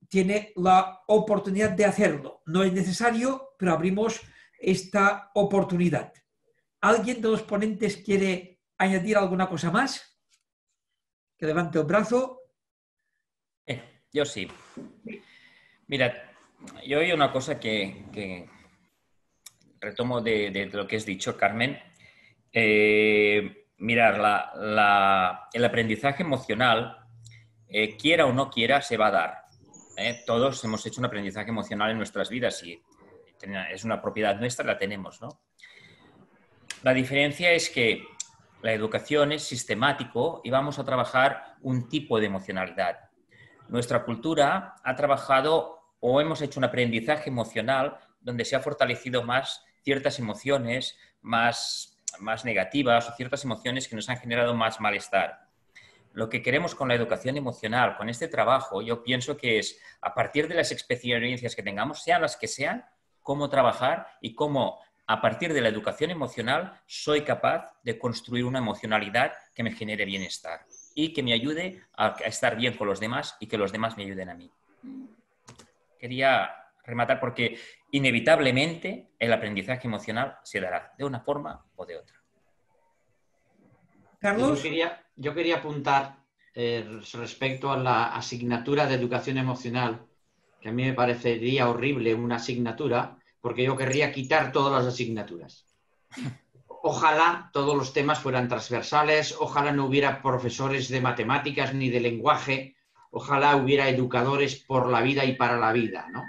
tiene la oportunidad de hacerlo. No es necesario, pero abrimos esta oportunidad. ¿Alguien de los ponentes quiere añadir alguna cosa más? Que levante el brazo.
Yo sí. Mira, yo hay una cosa que retomo de lo que has dicho, Carmen. Mirar, el aprendizaje emocional, quiera o no quiera, se va a dar. Todos hemos hecho un aprendizaje emocional en nuestras vidas y es una propiedad nuestra, la tenemos, ¿no? La diferencia es que la educación es sistemático y vamos a trabajar un tipo de emocionalidad. Nuestra cultura ha trabajado o hemos hecho un aprendizaje emocional donde se ha fortalecido más ciertas emociones más negativas o ciertas emociones que nos han generado más malestar. Lo que queremos con la educación emocional, con este trabajo, yo pienso que es, a partir de las experiencias que tengamos, sean las que sean, cómo trabajar y cómo, a partir de la educación emocional, soy capaz de construir una emocionalidad que me genere bienestar y que me ayude a estar bien con los demás y que los demás me ayuden a mí. Quería rematar porque inevitablemente el aprendizaje emocional se dará de una forma o de otra.
Carlos.
Yo quería apuntar respecto a la asignatura de educación emocional, que a mí me parecería horrible una asignatura, porque yo querría quitar todas las asignaturas. Ojalá todos los temas fueran transversales, ojalá no hubiera profesores de matemáticas ni de lenguaje, ojalá hubiera educadores por la vida y para la vida, ¿no?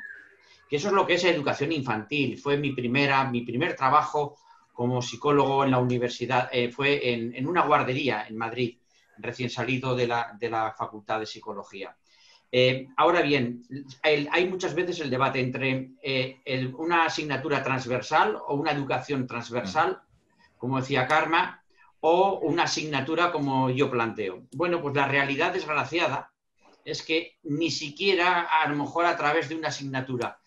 Que eso es lo que es educación infantil. Fue mi primer trabajo como psicólogo en la universidad, fue en una guardería en Madrid, recién salido de la Facultad de Psicología. Ahora bien, hay muchas veces el debate entre una asignatura transversal o una educación transversal, como decía Karma, o una asignatura como yo planteo. Bueno, pues la realidad desgraciada es que ni siquiera, a lo mejor a través de una asignatura.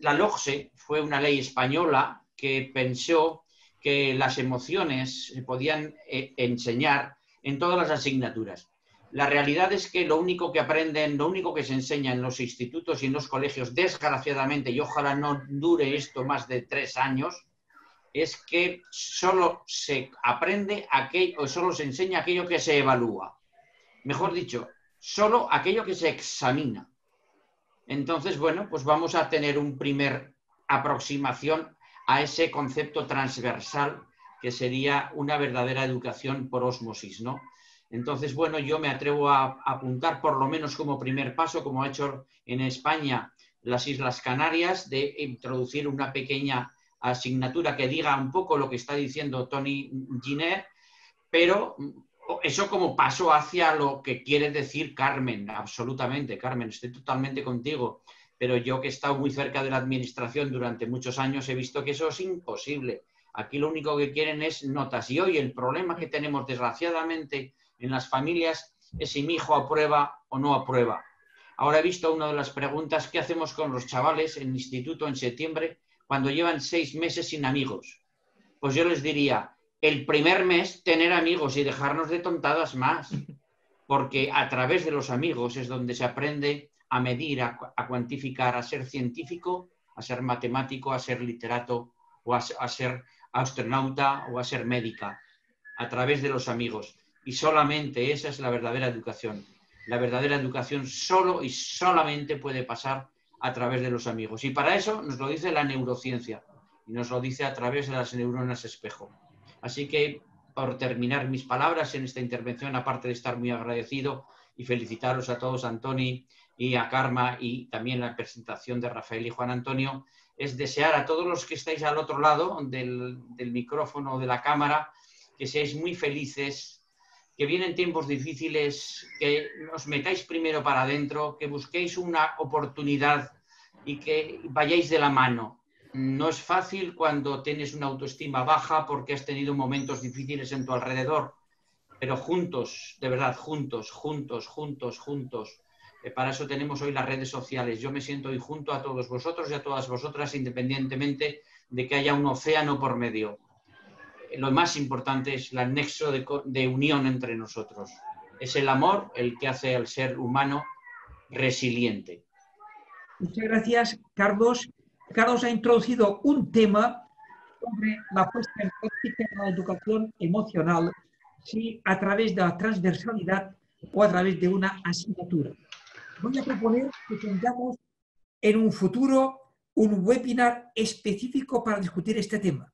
La LOGSE fue una ley española que pensó que las emociones se podían enseñar en todas las asignaturas. La realidad es que lo único que aprenden, lo único que se enseña en los institutos y en los colegios, desgraciadamente, y ojalá no dure esto más de 3 años, es que solo se aprende aquello, o solo se enseña aquello que se evalúa. Mejor dicho, solo aquello que se examina. Entonces, bueno, pues vamos a tener una primera aproximación a ese concepto transversal que sería una verdadera educación por ósmosis, ¿no? Entonces, bueno, yo me atrevo a apuntar por lo menos como primer paso, como ha hecho en España las Islas Canarias, de introducir una pequeña asignatura que diga un poco lo que está diciendo Toni Giner, pero eso como paso hacia lo que quiere decir Carmen, absolutamente, Carmen, estoy totalmente contigo, pero yo que he estado muy cerca de la administración durante muchos años he visto que eso es imposible. Aquí lo único que quieren es notas. Y hoy el problema que tenemos desgraciadamente en las familias es si mi hijo aprueba o no aprueba. Ahora he visto una de las preguntas, ¿qué hacemos con los chavales en el instituto en septiembre cuando llevan 6 meses sin amigos? Pues yo les diría, el primer mes tener amigos y dejarnos de tontadas más, porque a través de los amigos es donde se aprende a medir, a cuantificar, a ser científico, a ser matemático, a ser literato o a ser astronauta o a ser médica, a través de los amigos. Y solamente esa es la verdadera educación. La verdadera educación solo y solamente puede pasar a través de los amigos. Y para eso nos lo dice la neurociencia y nos lo dice a través de las neuronas espejo. Así que por terminar mis palabras en esta intervención, aparte de estar muy agradecido y felicitaros a todos, Antoni y a Carme, y también la presentación de Rafael y Juan Antonio, es desear a todos los que estáis al otro lado del micrófono o de la cámara que seáis muy felices, que vienen tiempos difíciles, que os metáis primero para adentro, que busquéis una oportunidad y que vayáis de la mano. No es fácil cuando tienes una autoestima baja porque has tenido momentos difíciles en tu alrededor, pero juntos, de verdad, juntos, para eso tenemos hoy las redes sociales. Yo me siento hoy junto a todos vosotros y a todas vosotras, independientemente de que haya un océano por medio. Lo más importante es el nexo de unión entre nosotros. Es el amor el que hace al ser humano resiliente.
Muchas gracias, Carlos. Carlos ha introducido un tema sobre la puesta en práctica de la educación emocional, si a través de la transversalidad o a través de una asignatura. Voy a proponer que tengamos en un futuro un webinar específico para discutir este tema.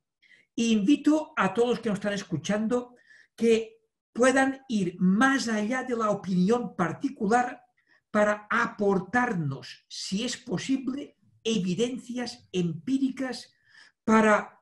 E invito a todos que nos están escuchando que puedan ir más allá de la opinión particular para aportarnos, si es posible, evidencias empíricas para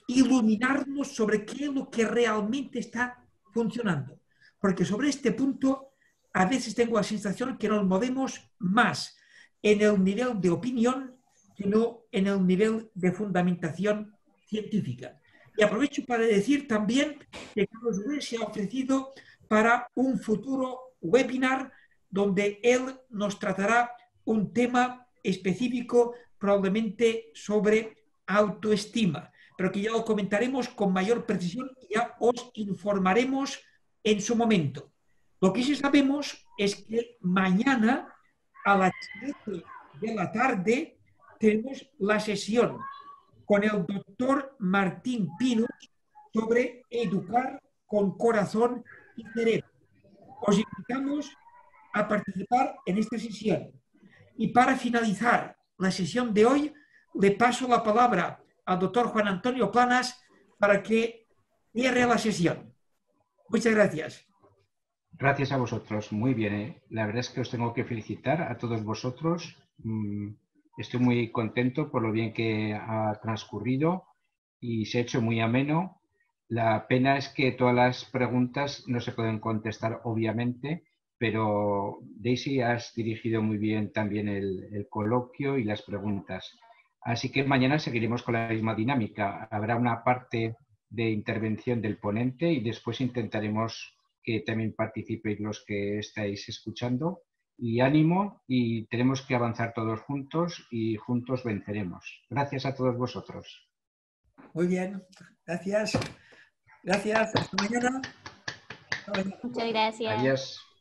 iluminarnos sobre qué es lo que realmente está funcionando. Porque sobre este punto a veces tengo la sensación que nos movemos más en el nivel de opinión que no en el nivel de fundamentación científica. Y aprovecho para decir también que Carlos Ruiz se ha ofrecido para un futuro webinar donde él nos tratará un tema específico, probablemente sobre autoestima, pero que ya lo comentaremos con mayor precisión y ya os informaremos en su momento. Lo que sí sabemos es que mañana a las 7 de la tarde tenemos la sesión con el doctor Martín Pino sobre educar con corazón y cerebro. Os invitamos a participar en esta sesión. Y para finalizar la sesión de hoy, le paso la palabra al doctor Juan Antonio Planas para que cierre la sesión. Muchas gracias.
Gracias a vosotros. Muy bien. La verdad es que os tengo que felicitar a todos vosotros. Estoy muy contento por lo bien que ha transcurrido y se ha hecho muy ameno. La pena es que todas las preguntas no se pueden contestar, obviamente, pero Daisy, has dirigido muy bien también el coloquio y las preguntas. Así que mañana seguiremos con la misma dinámica. Habrá una parte de intervención del ponente y después intentaremos que también participéis los que estáis escuchando. Y ánimo, y tenemos que avanzar todos juntos y juntos venceremos. Gracias a todos vosotros.
Muy bien, gracias. Gracias, hasta mañana.
Muchas gracias.
Adiós.